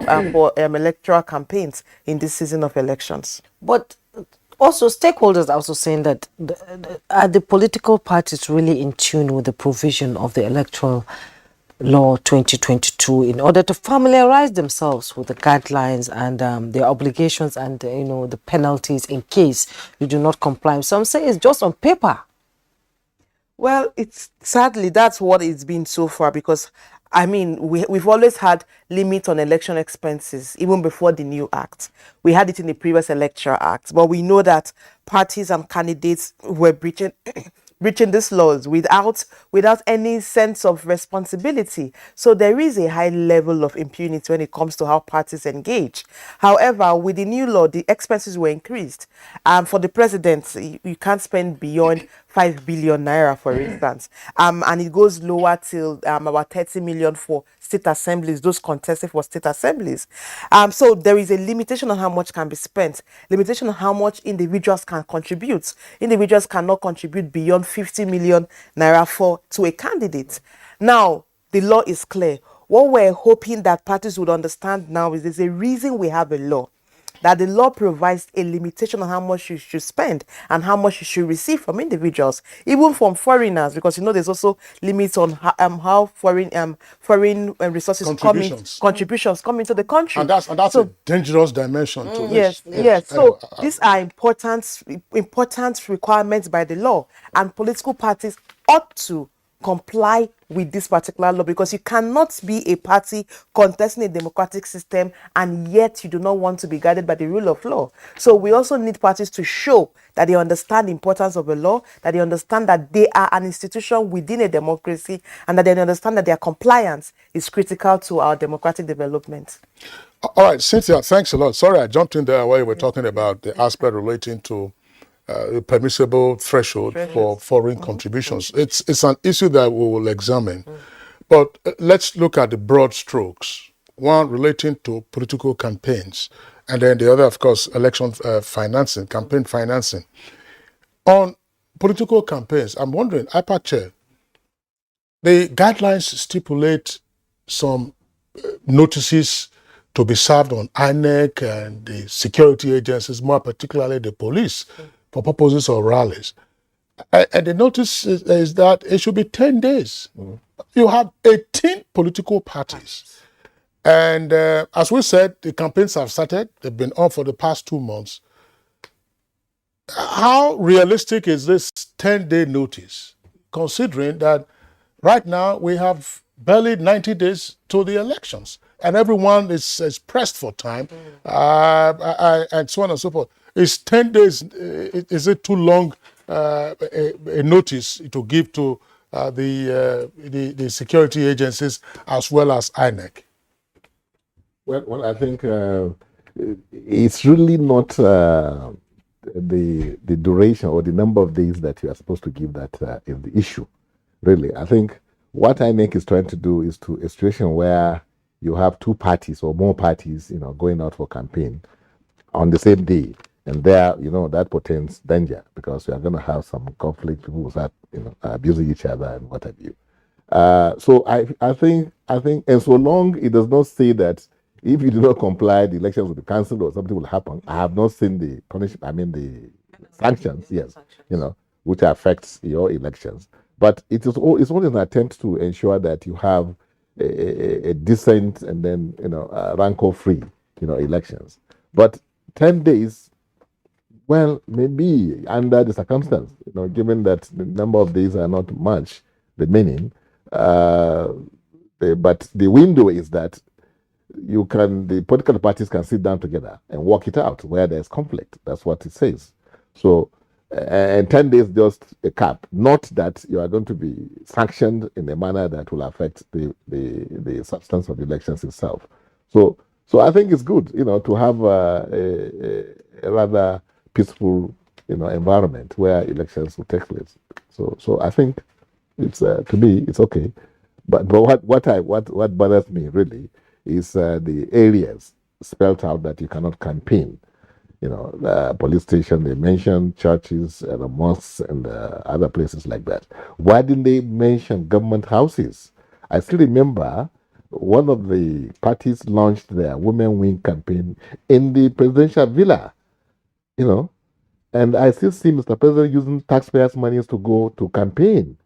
electoral campaigns in this season of elections. But also, stakeholders are also saying that are the political parties really in tune with the provision of the Electoral Law 2022 in order to familiarize themselves with the guidelines and their obligations and the penalties in case you do not comply? Some say it's just on paper. Well, it's sadly that's what it's been so far, because I mean, we've always had limits on election expenses, even before the new act. We had it in the previous Electoral Act, but we know that parties and candidates were breaching these laws without any sense of responsibility. So there is a high level of impunity when it comes to how parties engage. However, with the new law, the expenses were increased. For the president, you can't spend beyond 5 billion naira, for instance, and it goes lower till about 30 million for state assemblies, those contested for state assemblies. So there is a limitation on how much can be spent, limitation on how much individuals can contribute. Individuals cannot contribute beyond 50 million naira to a candidate. Now, the law is clear. What we're hoping that parties would understand now is there's a reason we have a law, that the law provides a limitation on how much you should spend and how much you should receive from individuals, even from foreigners, because there's also limits on how foreign resources contributions come into the country. And that's a dangerous dimension to this. Yes. So these are important requirements by the law, and political parties ought to comply with this particular law, because you cannot be a party contesting a democratic system and yet you do not want to be guided by the rule of law. So we also need parties to show that they understand the importance of the law, that they understand that they are an institution within a democracy, and that they understand that their compliance is critical to our democratic development. All right, Cynthia, thanks a lot. Sorry, I jumped in there while you were talking about the aspect relating to a permissible threshold for foreign contributions. It's an issue that we will examine. But let's look at the broad strokes. One relating to political campaigns, and then the other, of course, election financing, campaign financing. On political campaigns, I'm wondering, IPAC Chair, the guidelines stipulate some notices to be served on InEC and the security agencies, more particularly the police, for purposes of rallies. And the notice is that it should be 10 days. You have 18 political parties. And as we said, the campaigns have started. They've been on for the past 2 months. How realistic is this 10-day notice, considering that right now we have barely 90 days to the elections, and everyone is pressed for time, and so on and so forth? Is 10 days, is it too long a notice to give to the security agencies as well as InEC? Well, I think it's really not the duration or the number of days that you are supposed to give that is the issue. Really, I think what INEC is trying to do is to a situation where you have two parties or more parties, going out for campaign on the same day, and there, that portends danger because you are going to have some conflict. People will start, abusing each other and what have you. So I think, and so long it does not say that if you do not comply, the elections will be cancelled or something will happen. I have not seen the punishment. I mean the sanctions. Yes, which affects your elections. But it's only an attempt to ensure that you have a decent and then rancor-free elections. But 10 days, well, maybe under the circumstance, given that the number of days are not much remaining, but the window is that the political parties can sit down together and work it out where there's conflict. That's what it says. So, and 10 days just a cap, not that you are going to be sanctioned in a manner that will affect the substance of the elections itself. So I think it's good, to have a rather peaceful, environment where elections will take place. So I think it's to me it's okay. But what bothers me really is the areas spelled out that you cannot campaign. The police station they mentioned, churches, the mosques, and other places like that. Why didn't they mention government houses? I still remember one of the parties launched their Women Wing campaign in the presidential villa, and I still see Mr. President using taxpayers' money to go to campaign.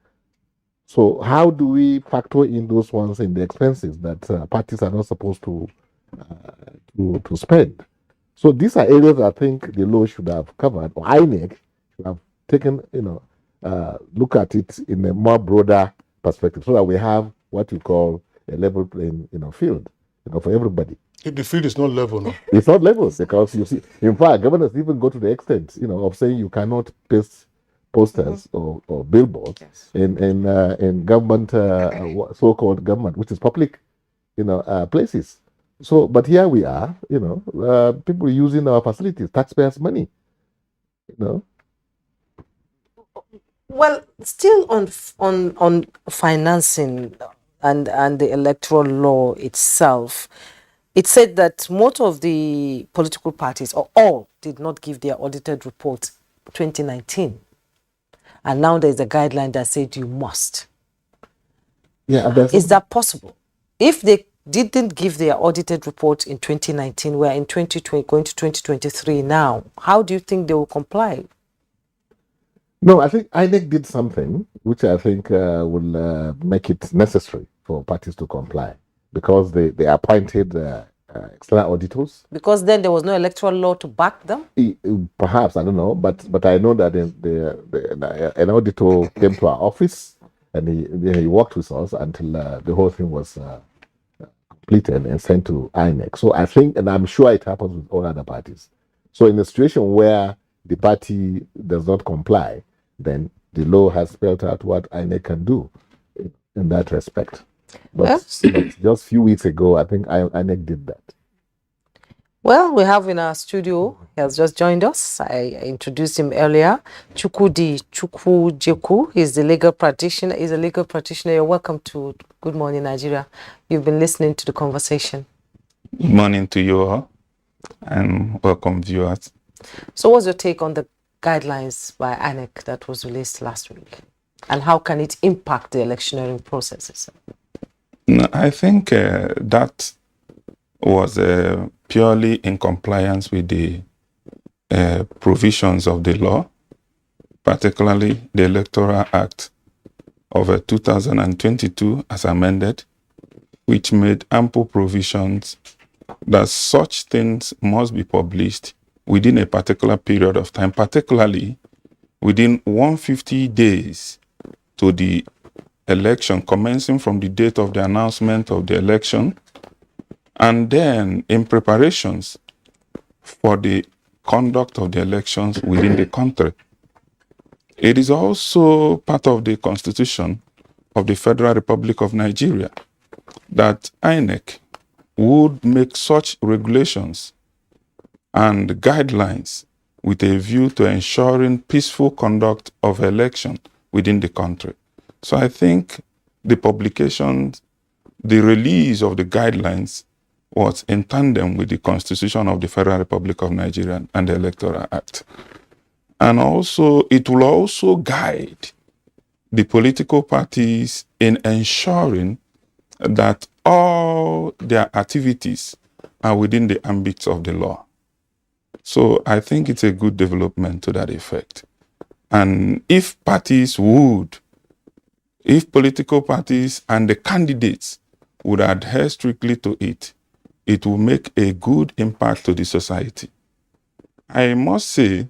So how do we factor in those ones in the expenses that parties are not supposed to spend? So these are areas I think the law should have covered, or INEC should have taken, look at it in a more broader perspective, so that we have what you call a level playing, field, for everybody. If the field is not level, no? It's not level because you see, in fact, governors even go to the extent, of saying you cannot paste posters or billboards in government, so-called government, which is public, places. So, but here we are, people using our facilities, taxpayers' money, Well, still on financing and the electoral law itself, it said that most of the political parties, or all, did not give their audited reports 2019. And now there's a guideline that said you must. Yeah, is that possible? If they didn't give their audited report in 2019, we're in 2020, going to 2023 now, how do you think they will comply? No, I think INEC did something which I think will make it necessary for parties to comply, because they appointed external auditors. Because then there was no electoral law to back them? Perhaps, I don't know, but I know that an auditor came to our office and he worked with us until the whole thing was completed and sent to INEC. So I think, and I'm sure it happens with all other parties. So in a situation where the party does not comply, then the law has spelled out what INEC can do in that respect. But just a few weeks ago, I think INEC did that. Well, we have in our studio, he has just joined us. I introduced him earlier. Chukwudi Chukwujeku is the legal practitioner. He's a legal practitioner. You're welcome to Good Morning Nigeria. You've been listening to the conversation. Good morning to you all, and welcome viewers. So what's your take on the guidelines by INEC that was released last week? And how can it impact the electioneering processes? No, I think that was purely in compliance with the provisions of the law, particularly the Electoral Act of 2022 as amended, which made ample provisions that such things must be published within a particular period of time, particularly within 150 days to the election, commencing from the date of the announcement of the election, and then in preparations for the conduct of the elections within the country. It is also part of the Constitution of the Federal Republic of Nigeria that INEC would make such regulations and guidelines with a view to ensuring peaceful conduct of election within the country. So I think the publication, the release of the guidelines was in tandem with the Constitution of the Federal Republic of Nigeria and the Electoral Act. And also, it will also guide the political parties in ensuring that all their activities are within the ambit of the law. So I think it's a good development to that effect. And if political parties and the candidates would adhere strictly to it, it will make a good impact to the society. I must say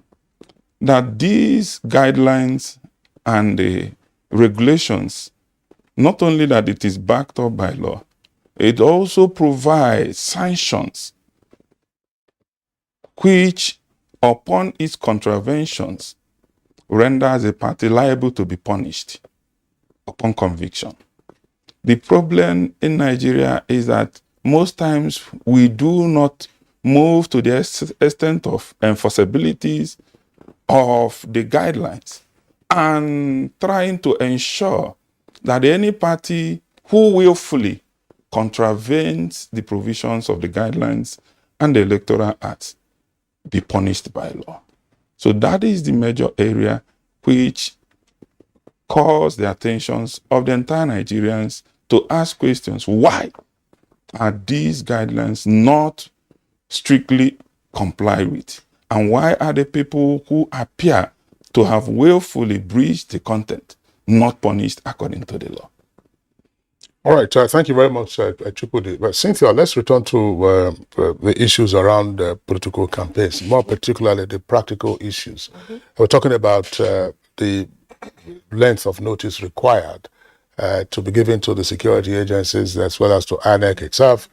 that these guidelines and the regulations, not only that it is backed up by law, it also provides sanctions which, upon its contraventions, renders a party liable to be punished upon conviction. The problem in Nigeria is that most times we do not move to the extent of enforceabilities of the guidelines and trying to ensure that any party who willfully contravenes the provisions of the guidelines and the Electoral Act be punished by law. So that is the major area which calls the attentions of the entire Nigerians to ask questions. Why are these guidelines not strictly complied with? And why are the people who appear to have willfully breached the content not punished according to the law? All right, thank you very much, Chukwudi. But Cynthia, let's return to the issues around political campaigns, more particularly the practical issues. We're talking about the length of notice required to be given to the security agencies as well as to INEC itself.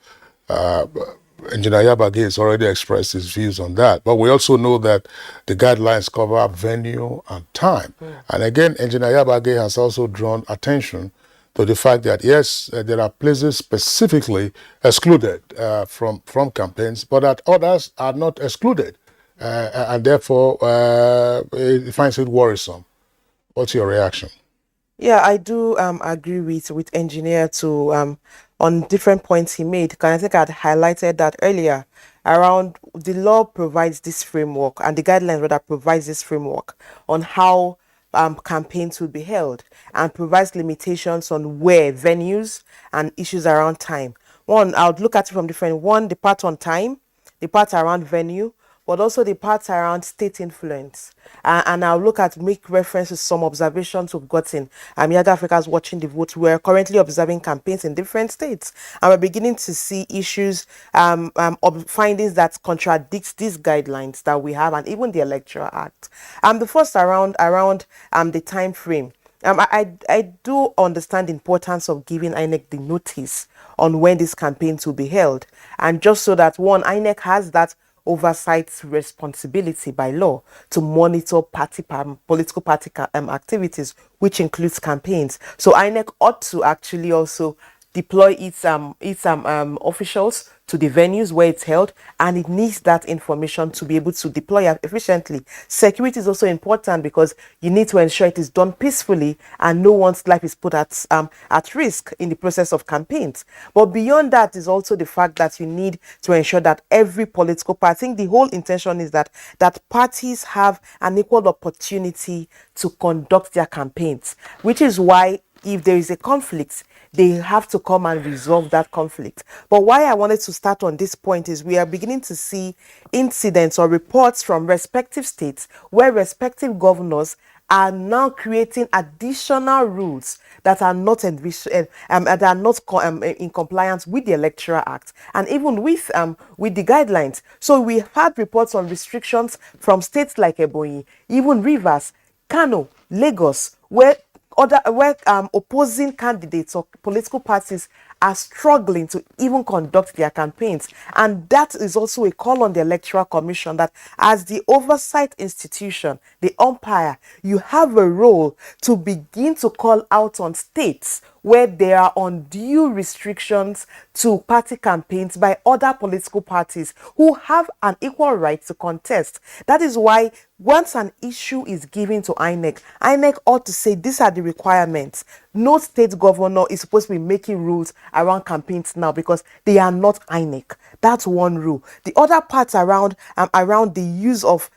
Engineer Yabagi has already expressed his views on that. But we also know that the guidelines cover venue and time. And again, Engineer Yabagi has also drawn attention to the fact that, yes, there are places specifically excluded from campaigns, but that others are not excluded. And therefore, he finds it worrisome. What's your reaction? Yeah, I do agree with engineer to on different points he made. Because I think I'd highlighted that earlier around the law provides this framework, and the guidelines rather provides this framework on how campaigns will be held, and provides limitations on where, venues, and issues around time. One, I would look at it from different. One, the part on time, the part around venue, but also the parts around state influence. And I'll make reference to some observations we've gotten. Young Africans watching the vote. We're currently observing campaigns in different states, and we're beginning to see issues, of findings that contradicts these guidelines that we have, and even the Electoral Act. The first around the time frame. I do understand the importance of giving INEC the notice on when these campaigns will be held, and just so that one, INEC has that oversight responsibility by law to monitor political party activities, which includes campaigns. So INEC ought to actually also deploy its officials to the venues where it's held, and it needs that information to be able to deploy efficiently. Security is also important because you need to ensure it is done peacefully and no one's life is put at risk in the process of campaigns. But beyond that is also the fact that you need to ensure that every political party, I think the whole intention is that parties have an equal opportunity to conduct their campaigns, which is why if there is a conflict, they have to come and resolve that conflict. But why I wanted to start on this point is we are beginning to see incidents or reports from respective states where respective governors are now creating additional rules that are not in compliance with the Electoral Act and even with the guidelines. So we had reports on restrictions from states like Ebonyi, even Rivers, Kano, Lagos, where opposing candidates or political parties are struggling to even conduct their campaigns. And that is also a call on the Electoral Commission that as the oversight institution, the umpire, you have a role to begin to call out on states where there are undue restrictions to party campaigns by other political parties who have an equal right to contest. That is why once an issue is given to INEC, INEC ought to say these are the requirements. No state governor is supposed to be making rules around campaigns now because they are not INEC. That's one rule. The other parts around the use of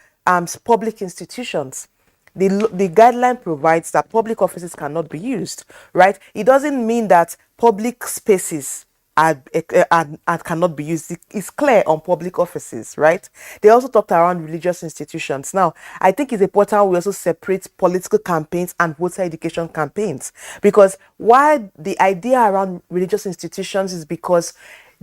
public institutions. The guideline provides that public offices cannot be used, right? It doesn't mean that public spaces cannot be used. It's clear on public offices, right? They also talked around religious institutions. Now, I think it's important we also separate political campaigns and voter education campaigns, because why the idea around religious institutions is because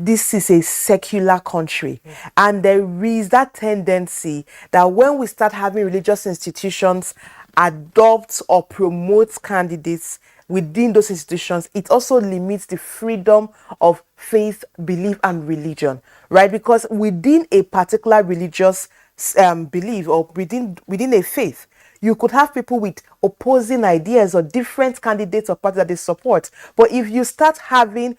this is a secular country, and there is that tendency that when we start having religious institutions adopt or promote candidates within those institutions, it also limits the freedom of faith, belief, and religion, right? Because within a particular religious belief or within a faith, you could have people with opposing ideas or different candidates or parties that they support. But if you start having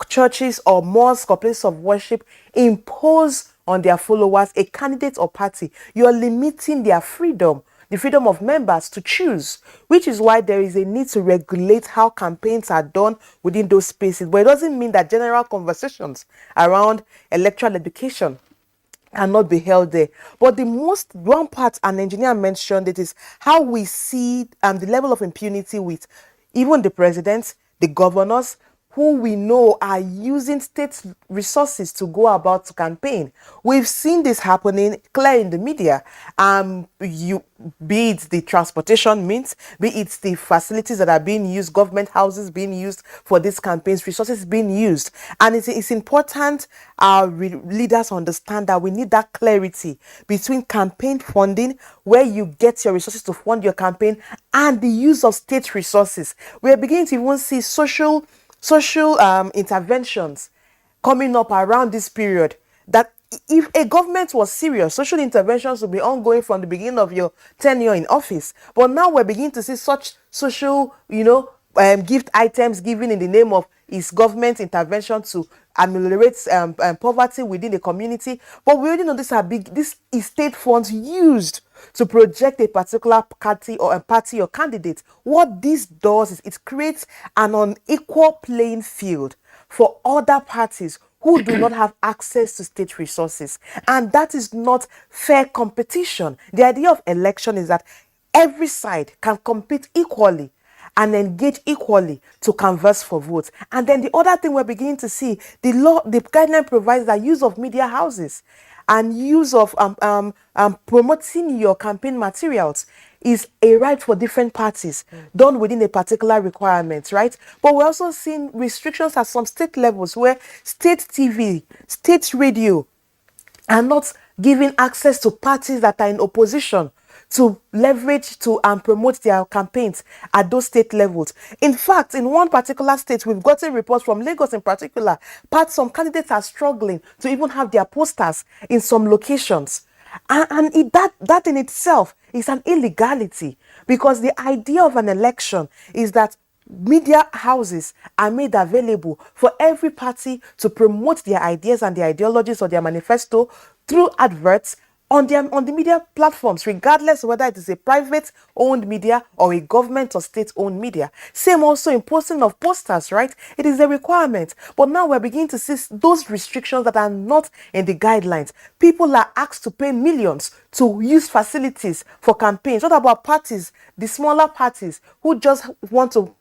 churches or mosques or places of worship impose on their followers a candidate or party, you're limiting their freedom, the freedom of members to choose, which is why there is a need to regulate how campaigns are done within those spaces. But it doesn't mean that general conversations around electoral education cannot be held there. But the most one part an engineer mentioned it is how we see the level of impunity with even the presidents, the governors, who we know are using state resources to go about to campaign. We've seen this happening clear in the media. Be it the transportation means, be it the facilities that are being used, government houses being used for these campaigns, resources being used. And it's important our leaders understand that we need that clarity between campaign funding, where you get your resources to fund your campaign, and the use of state resources. We are beginning to even see social interventions coming up around this period, that if a government was serious, social interventions would be ongoing from the beginning of your tenure in office. But now we're beginning to see such social, gift items given in the name of is government intervention to ameliorate poverty within the community. But we already know this is state funds used to project a particular party or candidate. What this does is it creates an unequal playing field for other parties who do not have access to state resources. And that is not fair competition. The idea of election is that every side can compete equally and engage equally to canvass for votes. And then the other thing we're beginning to see, the guideline provides that use of media houses and use of promoting your campaign materials is a right for different parties done within a particular requirement, right? But we're also seeing restrictions at some state levels where state TV, state radio are not giving access to parties that are in opposition to leverage to promote their campaigns at those state levels. In fact, in one particular state, we've gotten reports from Lagos in particular, some candidates are struggling to even have their posters in some locations. That in itself is an illegality, because the idea of an election is that media houses are made available for every party to promote their ideas and their ideologies or their manifesto through adverts on the media platforms, regardless whether it is a private owned media or a government or state owned media. Same also in posting of posters, right? It is a requirement. But now we're beginning to see those restrictions that are not in the guidelines. People are asked to pay millions to use facilities for campaigns. What about parties, the smaller parties who just want to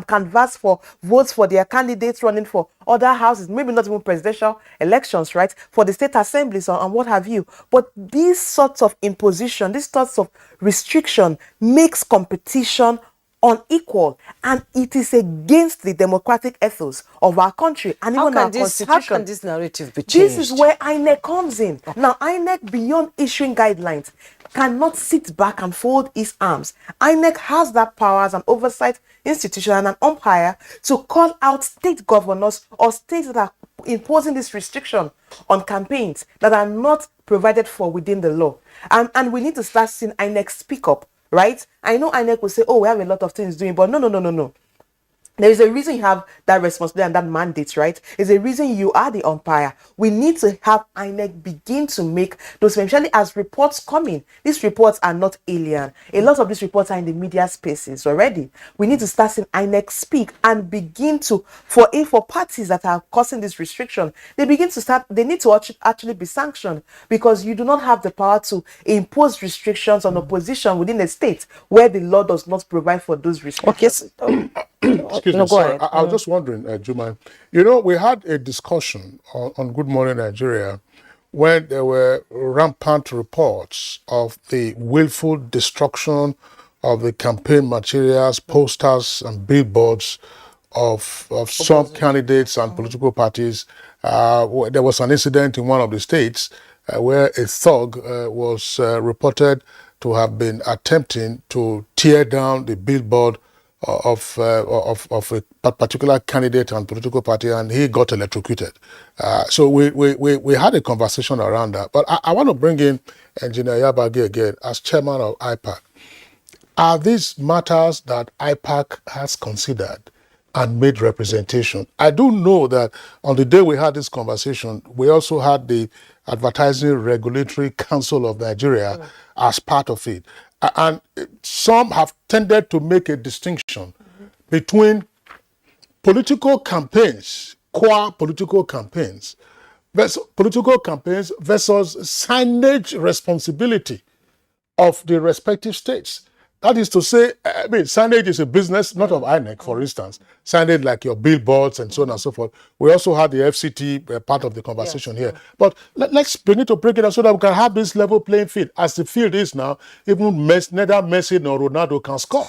canvass for votes for their candidates running for other houses, maybe not even presidential elections, right, for the state assemblies and what have you. But these sorts of imposition, these sorts of restriction makes competition unequal, and it is against the democratic ethos of our country and even our constitution. How can this narrative be changed? This is where INEC comes in. Now, INEC, beyond issuing guidelines, cannot sit back and fold its arms. INEC has that power as an oversight institution and an umpire to call out state governors or states that are imposing this restriction on campaigns that are not provided for within the law. And we need to start seeing INEC speak up. Right? I know INEC will say, oh, we have a lot of things doing, but no. There is a reason you have that responsibility and that mandate, right? There's a reason you are the umpire. We need to have INEC begin to make those, especially as reports come in. These reports are not alien. A lot of these reports are in the media spaces already. We need to start seeing INEC speak and begin to, for parties that are causing this restriction, they need to actually be sanctioned, because you do not have the power to impose restrictions on opposition within a state where the law does not provide for those restrictions. Okay. Excuse me, sorry. I was just wondering, Juma, we had a discussion on Good Morning Nigeria when there were rampant reports of the willful destruction of the campaign materials, posters, and billboards of some candidates and political parties. There was an incident in one of the states where a thug was reported to have been attempting to tear down the billboard of a particular candidate and political party, and he got electrocuted. So we had a conversation around that. But I want to bring in Engineer Yabagi again as chairman of IPAC. Are these matters that IPAC has considered and made representation? I do know that on the day we had this conversation, we also had the Advertising Regulatory Council of Nigeria as part of it. And some have tended to make a distinction between political campaigns, core political campaigns versus signage responsibility of the respective states. That is to say, signage is a business, not of INEC, for instance. Signage like your billboards and so on and so forth. We also had the FCT part of the conversation here. But let's begin to break it down so that we can have this level playing field. As the field is now, even neither Messi nor Ronaldo can score.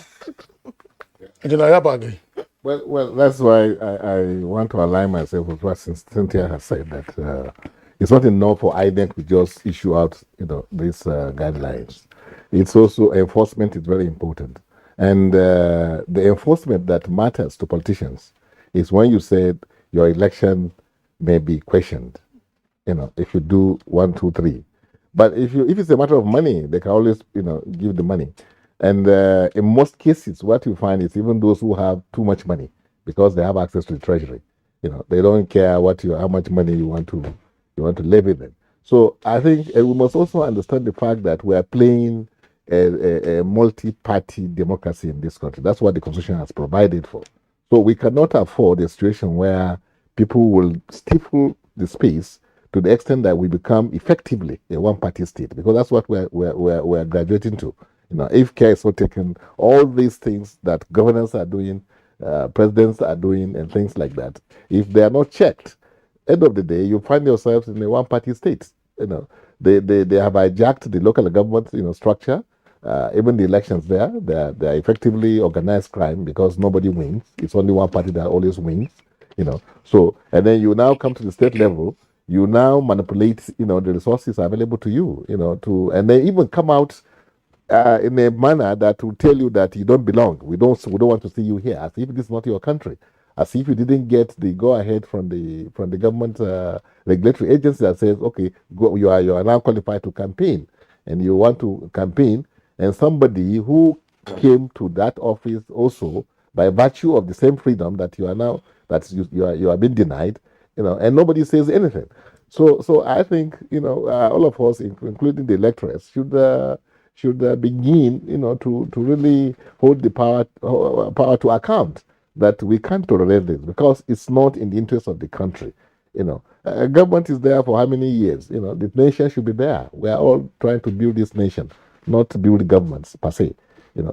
Well, that's why I want to align myself with what Cynthia has said, that it's not enough for INEC to just issue out, these guidelines. It's also enforcement is very important. And the enforcement that matters to politicians is when you said your election may be questioned, if you do 1, 2, 3. But if it's a matter of money, they can always, give the money. And in most cases, what you find is even those who have too much money, because they have access to the treasury, they don't care how much money you want to levy them. So I think we must also understand the fact that we are playing a multi-party democracy in this country. That's what the Constitution has provided for. So we cannot afford a situation where people will stifle the space to the extent that we become effectively a one-party state, because that's what we're graduating to. If care is not taken, all these things that governors are doing, presidents are doing, and things like that, if they are not checked, end of the day, you find yourselves in a one-party state. They have hijacked the local government, structure. Even the elections they are effectively organized crime, because nobody wins. It's only one party that always wins. So, and then you now come to the state level. You now manipulate, the resources available to you, and they even come out in a manner that will tell you that you don't belong. We don't want to see you here, as if this is not your country, as if you didn't get the go ahead from the government regulatory agency that says, okay, you are now qualified to campaign, and you want to campaign, and somebody who came to that office also by virtue of the same freedom that you are now, that you are being denied, and nobody says anything. So I think all of us, including the electors, should begin to really hold the power to account, that we can't tolerate this, because it's not in the interest of the country. Government is there for how many years? The nation should be there. We are all trying to build this nation, not to build governments per se.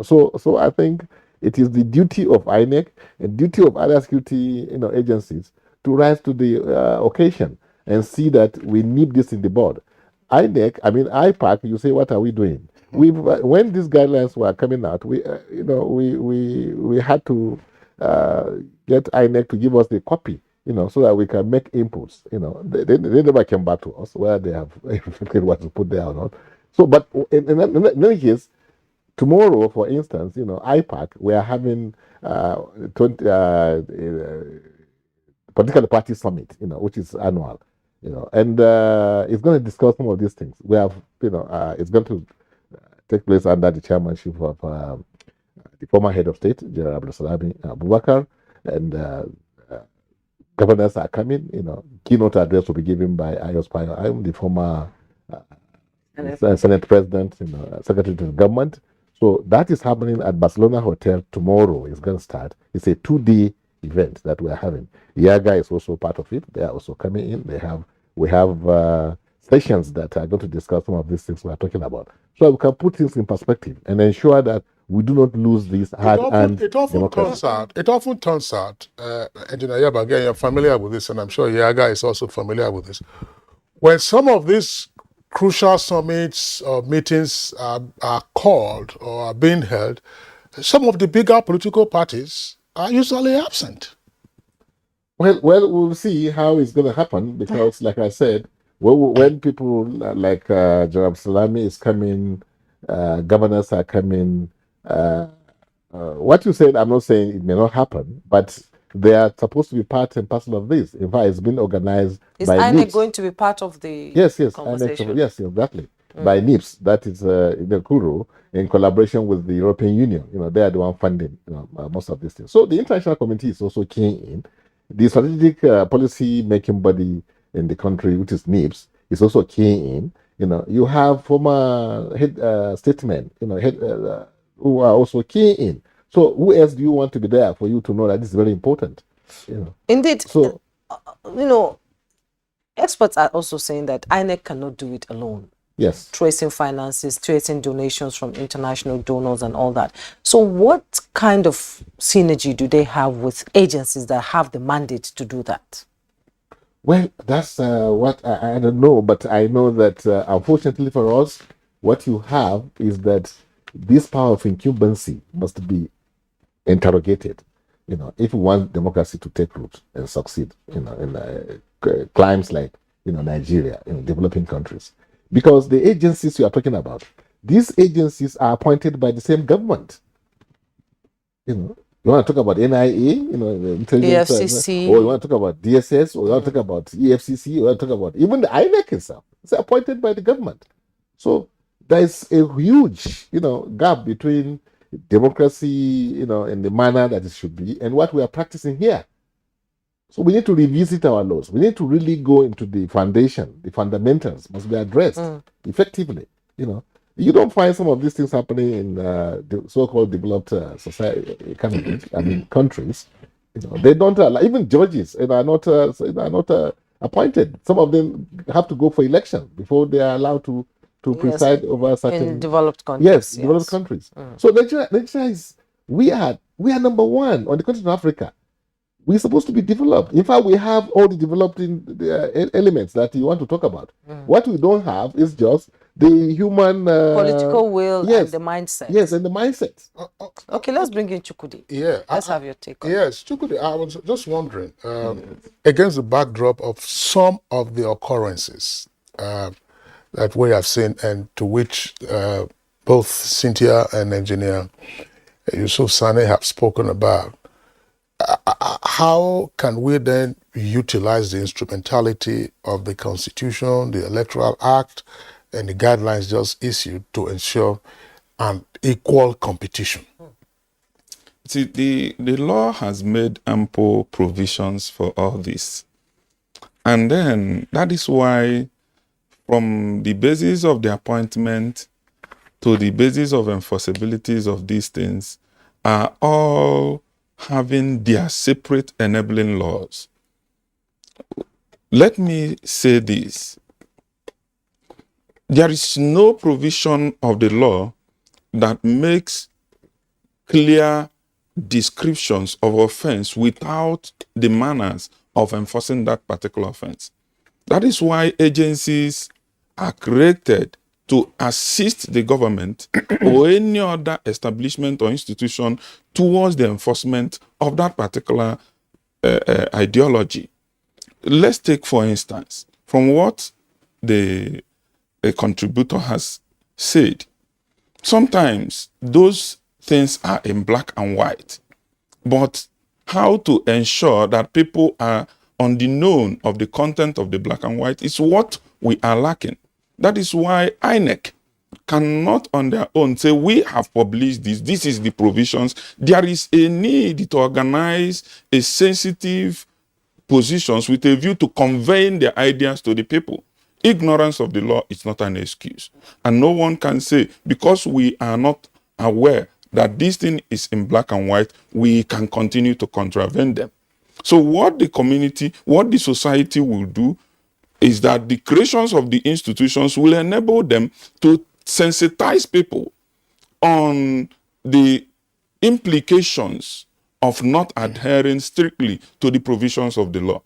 So I think it is the duty of INEC and duty of other security agencies to rise to the occasion and see that we nip this in the bud. IPAC, you say, what are we doing? We've when these guidelines were coming out, we we had to get INEC to give us the copy, so that we can make inputs. They never came back to us where they have what to put there or not. So, but in any case, tomorrow, for instance, IPAC, we are having 20 political party summit, which is annual, and it's going to discuss some of these things. We have, it's going to take place under the chairmanship of the former head of state, General Abubakar, and governors are coming. Keynote address will be given by Ayos Payo. I'm the former Senate President, Secretary to the Government. So that is happening at Barcelona Hotel tomorrow. It's going to start. It's a 2-day event that we are having. Yaga is also part of it. They are also coming in. We have sessions that are going to discuss some of these things we are talking about, so we can put things in perspective and ensure that we do not lose these hard-earned democracy. It often turns out, Engineer Yaba, again, you're familiar with this, and I'm sure Yaga is also familiar with this. When some of these crucial summits or meetings are called or are being held, some of the bigger political parties are usually absent. Well, we'll see how it's going to happen, because, like I said, when people like Jarab Salami is coming, governors are coming, what you said, I'm not saying it may not happen, but they are supposed to be part and parcel of this. In fact, it's been organized by INEC NIPS. going to be part of the conversation? Yes, exactly. By NIPS, that is the Kuru, in collaboration with the European Union. They are the one funding most of these things. So the international committee is also keen in. The strategic policy making body in the country, which is NIPS, is also keen in. You have former head statesmen, who are also keen in. So who else do you want to be there for you to know that this is very important? Indeed. So, experts are also saying that INEC cannot do it alone. Yes. Tracing finances, tracing donations from international donors and all that. So what kind of synergy do they have with agencies that have the mandate to do that? Well, that's what I don't know, but I know that unfortunately for us, what you have is that this power of incumbency must be interrogated. If we want democracy to take root and succeed, in climes like Nigeria, developing countries, because the agencies you are talking about, these agencies are appointed by the same government. You want to talk about NIA, the intelligence, EFCC, or you want to talk about DSS, or you want to talk about EFCC, or you want to talk about even the INEC itself. It's appointed by the government. So there is a huge, gap between democracy, in the manner that it should be, and what we are practicing here. So we need to revisit our laws. We need to really go into the foundation. The fundamentals must be addressed effectively. You don't find some of these things happening in the so-called developed countries. They don't allow, even judges are not appointed. Some of them have to go for election before they are allowed to preside over certain in developed countries. Yes, developed countries. So Nigeria is we are number one on the continent of Africa. We're supposed to be developed. In fact, we have all the developing elements that you want to talk about. What we don't have is just the human political will and the mindset. Yes, and the mindset. Okay, let's bring in Chukudi. Yeah, let's have your take on Yes, Chukudi, I was just wondering, against the backdrop of some of the occurrences that we have seen, and to which both Cynthia and Engineer Yusuf Sane have spoken about, how can we then utilize the instrumentality of the Constitution, the Electoral Act, and the guidelines just issued to ensure an equal competition? See, the law has made ample provisions for all this. And then that is why, from the basis of the appointment to the basis of enforceabilities of these things, are all having their separate enabling laws. Let me say this. There is no provision of the law that makes clear descriptions of offense without the manners of enforcing that particular offense. That is why agencies are created to assist the government or any other establishment or institution towards the enforcement of that particular ideology. Let's take, for instance, from what the contributor has said, sometimes those things are in black and white, but how to ensure that people are on the known of the content of the black and white is what we are lacking. That is why InEC cannot on their own say, we have published this, this is the provisions. There is a need to organize a sensitive positions with a view to conveying their ideas to the people. Ignorance of the law is not an excuse. And no one can say, because we are not aware that this thing is in black and white, we can continue to contravene them. So what the community, what the society will do is that the creations of the institutions will enable them to sensitize people on the implications of not adhering strictly to the provisions of the law.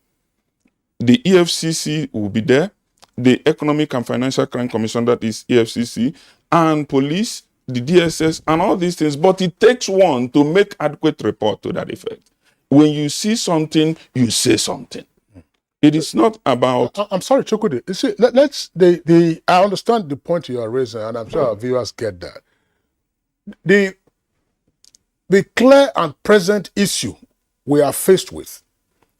The EFCC will be there, the Economic and Financial Crime Commission, that is EFCC, and police, the DSS, and all these things. But it takes one to make adequate report to that effect. When you see something, you say something. It is not about... I'm sorry, Chukwudi. You see, I understand the point you are raising, and I'm sure our viewers get that. The clear and present issue we are faced with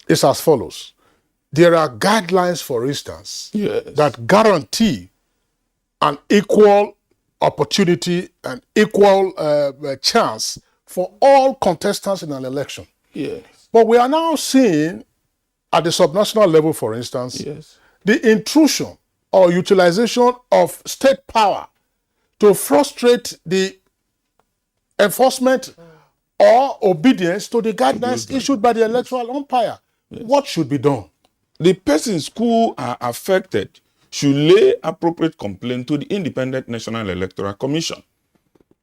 is as follows. There are guidelines, for instance, that guarantee an equal opportunity and equal chance for all contestants in an election. Yes. But we are now seeing, at the subnational level, for instance, the intrusion or utilization of state power to frustrate the enforcement or obedience to the guidelines issued by the electoral umpire. What should be done? The persons who are affected should lay appropriate complaint to the Independent National Electoral Commission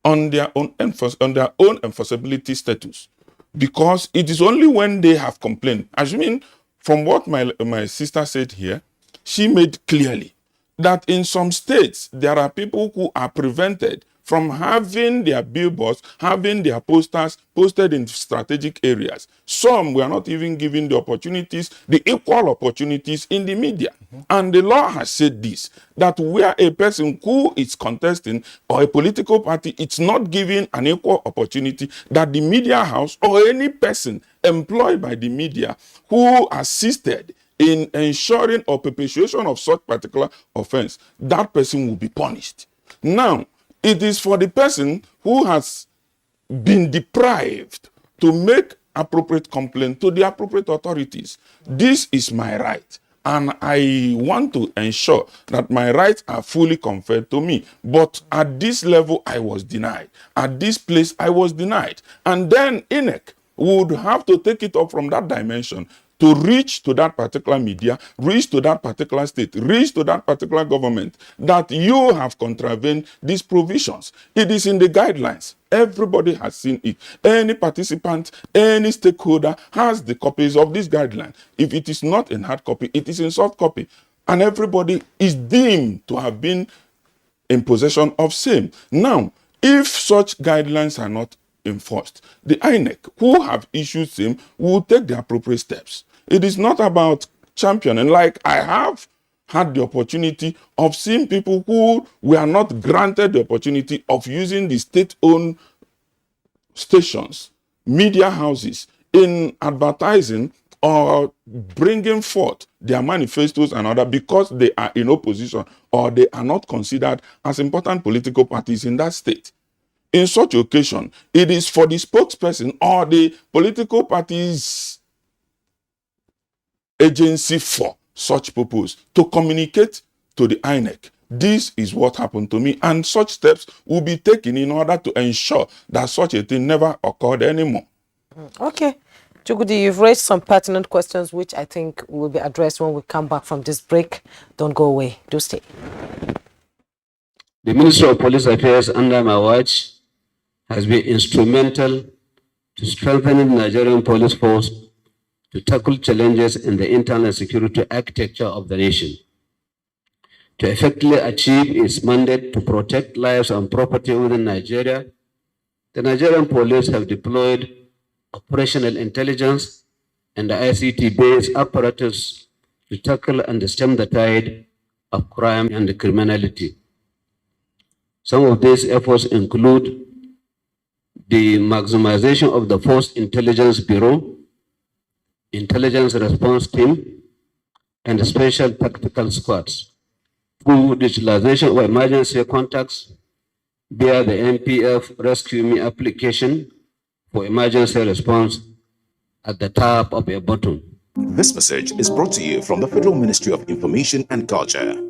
on their own enforceability status, because it is only when they have complained. Assuming from what my sister said here, she made clearly that in some states there are people who are prevented from having their billboards, having their posters posted in strategic areas. Some were not even given the opportunities, the equal opportunities in the media. And the law has said this, that where a person who is contesting or a political party, it's not given an equal opportunity, that the media house or any person employed by the media who assisted in ensuring or perpetuation of such particular offense, that person will be punished. Now, it is for the person who has been deprived to make appropriate complaint to the appropriate authorities. This is my right, and I want to ensure that my rights are fully conferred to me. But at this level, I was denied. At this place, I was denied. And then InEC would have to take it up from that dimension to reach to that particular media, reach to that particular state, reach to that particular government, that you have contravened these provisions. It is in the guidelines. Everybody has seen it. Any participant, any stakeholder has the copies of this guideline. If it is not in hard copy, it is in soft copy. And everybody is deemed to have been in possession of same. Now, if such guidelines are not enforced, the InEC, who have issued same, will take the appropriate steps. It is not about championing. Like I have had the opportunity of seeing people who were not granted the opportunity of using the state-owned stations, media houses, in advertising or bringing forth their manifestos and other, because they are in opposition or they are not considered as important political parties in that state. In such occasion, it is for the spokesperson or the political party's agency for such purpose to communicate to the InEC. This is what happened to me, and such steps will be taken in order to ensure that such a thing never occurred anymore. Okay. Chukwudi, you've raised some pertinent questions which I think will be addressed when we come back from this break. Don't go away. Do stay. The Ministry of Police Affairs under my watch has been instrumental to strengthening the Nigerian police force to tackle challenges in the internal security architecture of the nation. To effectively achieve its mandate to protect lives and property within Nigeria, the Nigerian police have deployed operational intelligence and the ICT-based apparatus to tackle and stem the tide of crime and criminality. Some of these efforts include the maximization of the Force Intelligence Bureau, Intelligence Response Team, and Special Tactical Squads through digitalization of emergency contacts via the NPF Rescue Me application for emergency response at the tap of a button. This message is brought to you from the Federal Ministry of Information and Culture.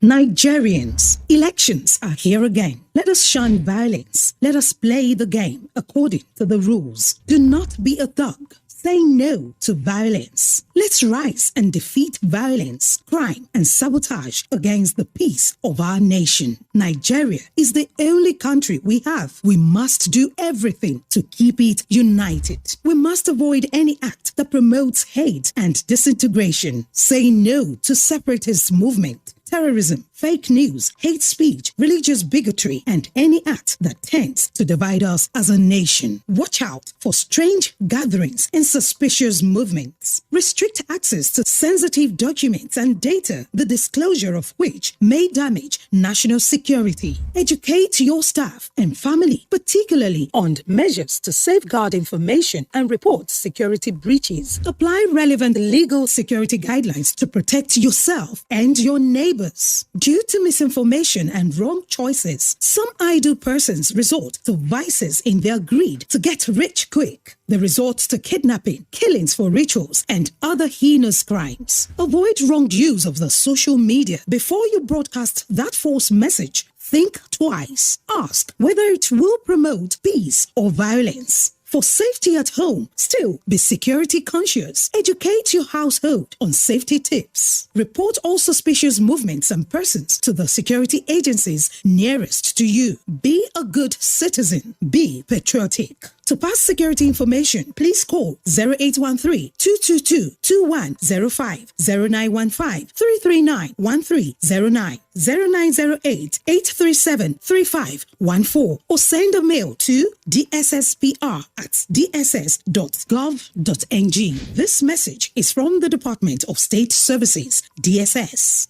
Nigerians, elections are here again. Let us shun violence. Let us play the game according to the rules. Do not be a thug. Say no to violence. Let's rise and defeat violence, crime, and sabotage against the peace of our nation. Nigeria is the only country we have. We must do everything to keep it united. We must avoid any act that promotes hate and disintegration. Say no to separatist movement, terrorism, fake news, hate speech, religious bigotry, and any act that tends to divide us as a nation. Watch out for strange gatherings and suspicious movements. Restrict access to sensitive documents and data, the disclosure of which may damage national security. Educate your staff and family, particularly on measures to safeguard information and report security breaches. Apply relevant legal security guidelines to protect yourself and your neighbors. Due to misinformation and wrong choices, some idle persons resort to vices in their greed to get rich quick. They resort to kidnapping, killings for rituals, and other heinous crimes. Avoid wrong use of the social media. Before you broadcast that false message, think twice. Ask whether it will promote peace or violence. For safety at home, still be security conscious. Educate your household on safety tips. Report all suspicious movements and persons to the security agencies nearest to you. Be a good citizen. Be patriotic. To pass security information, please call 0813-222-2105, 0915-339-1309, 0908-837-3514, or send a mail to dsspr@dss.gov.ng. This message is from the Department of State Services, DSS.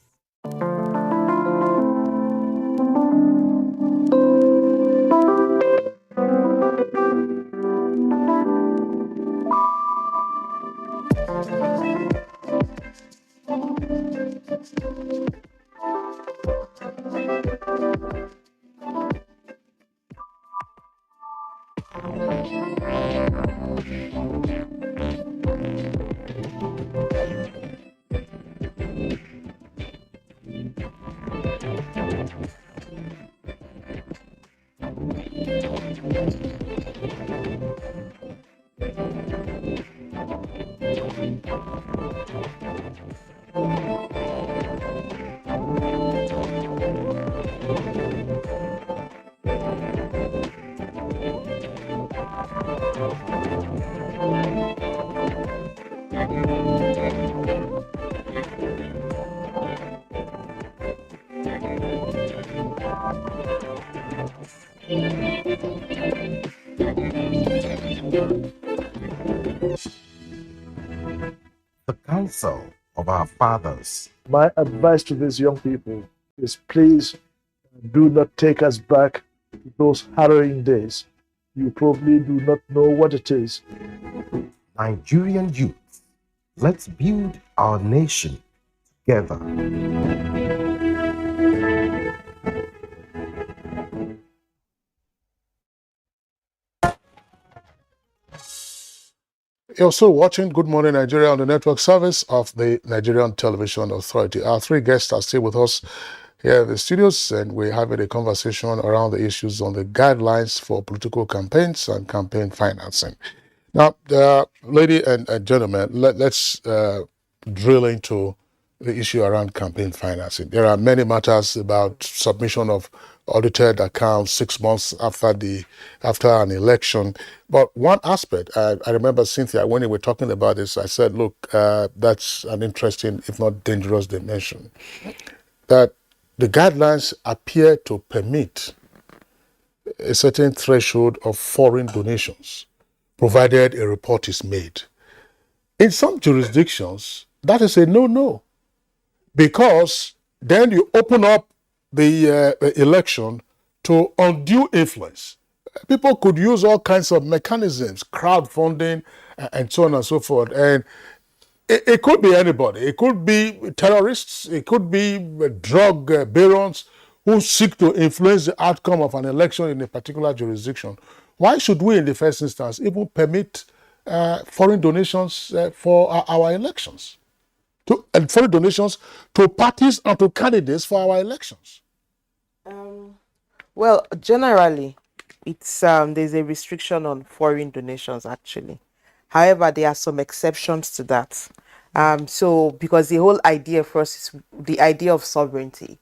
The counsel of our fathers. My advice to these young people is please do not take us back to those harrowing days. You probably do not know what it is. Nigerian youth, let's build our nation together. You're still watching Good Morning Nigeria on the network service of the Nigerian Television Authority. Our three guests are still with us here in the studios, and we're having a conversation around the issues on the guidelines for political campaigns and campaign financing. Now, ladies and gentlemen, let's drill into the issue around campaign financing. There are many matters about submission of audited accounts 6 months after an election. But one aspect, I remember, Cynthia, when we were talking about this, I said, look, that's an interesting, if not dangerous dimension, that the guidelines appear to permit a certain threshold of foreign donations, provided a report is made. In some jurisdictions, that is a no-no, because then you open up the election to undue influence. People could use all kinds of mechanisms, crowdfunding, and so on and so forth. And it could be anybody. It could be terrorists. It could be drug barons who seek to influence the outcome of an election in a particular jurisdiction. Why should we, in the first instance, even permit foreign donations for our elections? And foreign donations to parties and to candidates for our elections? Well, generally, it's there's a restriction on foreign donations, actually. However, there are some exceptions to that. So, because the whole idea for us is the idea of sovereignty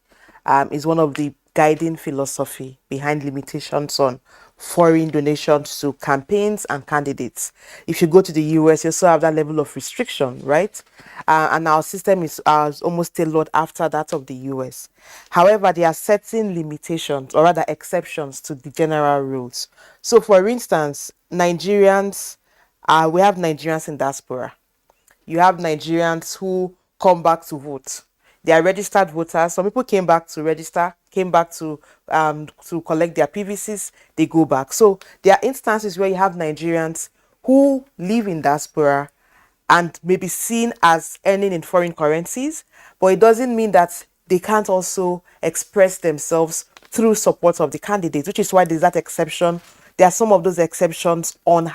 is one of the guiding philosophy behind limitations on foreign donations to campaigns and candidates. If you go to the US, you also have that level of restriction, right? And our system is almost tailored after that of the US. However, there are certain limitations, or rather exceptions, to the general rules. So, for instance, Nigerians, we have Nigerians in diaspora. You have Nigerians who come back to vote. They are registered voters. Some people came back to register, came back to collect their PVCs, they go back. So there are instances where you have Nigerians who live in diaspora and may be seen as earning in foreign currencies, but it doesn't mean that they can't also express themselves through support of the candidates, which is why there's that exception. There are some of those exceptions on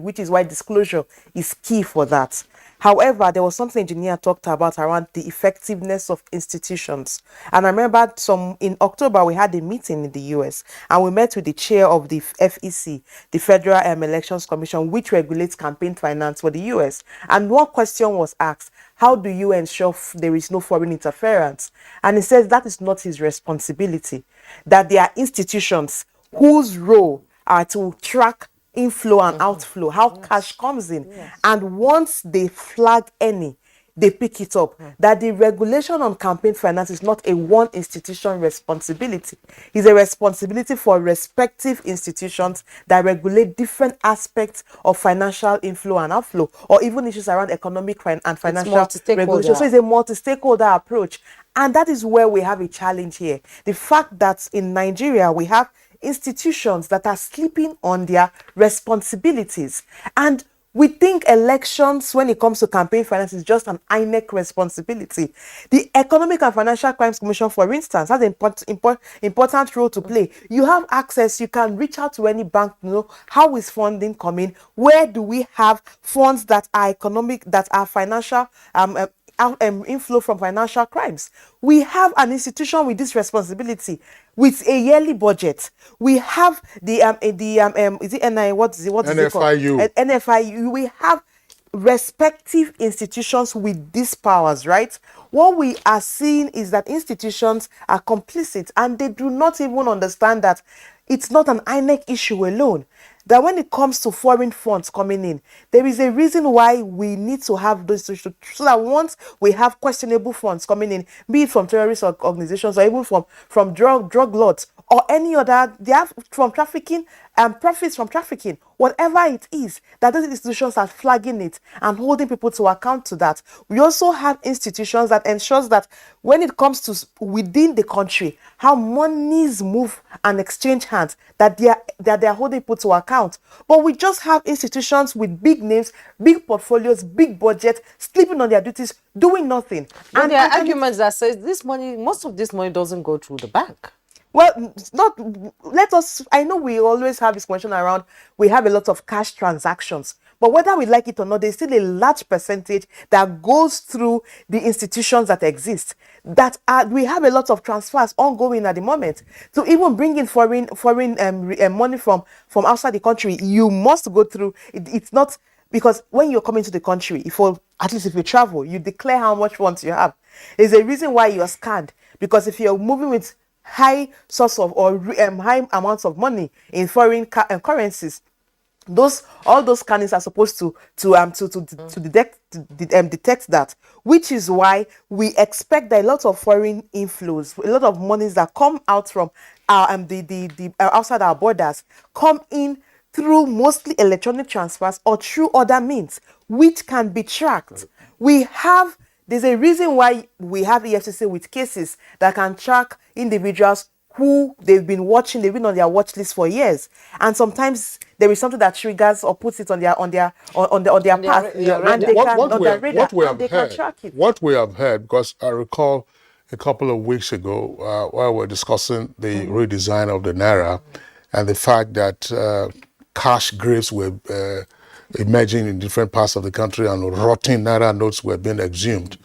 which is why disclosure is key for that. However, there was something engineer talked about around the effectiveness of institutions. And I remember in October, we had a meeting in the US and we met with the chair of the FEC, the Federal Elections Commission, which regulates campaign finance for the US. And one question was asked, how do you ensure there is no foreign interference? And he says that is not his responsibility, that there are institutions whose role are to track inflow and outflow, how cash comes in. And once they flag any, they pick it up. That the regulation on campaign finance is not a one institution responsibility. It's a responsibility for respective institutions that regulate different aspects of financial inflow and outflow, or even issues around economic and financial regulation. So it's a multi-stakeholder approach. And that is where we have a challenge here. The fact that in Nigeria, we have institutions that are sleeping on their responsibilities. And we think elections, when it comes to campaign finance, is just an InEC responsibility. The Economic and Financial Crimes Commission, for instance, has an important role to play. You have access, you can reach out to any bank to know how is funding coming, where do we have funds that are economic, that are financial, inflow from financial crimes. We have an institution with this responsibility, with a yearly budget. We have the is it NI? What is it? What is it called? NFIU. We have respective institutions with these powers, right? What we are seeing is that institutions are complicit and they do not even understand that it's not an InEC issue alone. That when it comes to foreign funds coming in, there is a reason why we need to have those issues, so that once we have questionable funds coming in, be it from terrorist organizations or even from drug lords or any other, they have from trafficking and profits from trafficking, whatever it is, that those institutions are flagging it and holding people to account to that. We also have institutions that ensures that when it comes to within the country, how monies move and exchange hands, that they are holding people to account. But we just have institutions with big names, big portfolios, big budget, sleeping on their duties, doing nothing. And there are arguments that says this money, most of this money doesn't go through the bank. Well, I know we always have this question around, we have a lot of cash transactions, but whether we like it or not, there's still a large percentage that goes through the institutions that exist. We have a lot of transfers ongoing at the moment. So even bringing foreign money from outside the country, you must go through, it's not, because when you're coming to the country, at least if you travel, you declare how much funds you have. There's a reason why you're scanned, because if you're moving with high source of or high amounts of money in foreign currencies, all those scannings are supposed to detect that, which is why we expect that a lot of foreign inflows, a lot of monies that come out from our outside our borders, come in through mostly electronic transfers or through other means, which can be tracked. There's a reason why we have EFCC with cases that can track individuals who they've been on their watch list for years, and sometimes there is something that triggers or puts it on their path, and they can on their radar, and they can track it. What we have heard, because I recall a couple of weeks ago while we were discussing the redesign of the Naira and the fact that cash graves were emerging in different parts of the country and rotting Naira notes were being exhumed.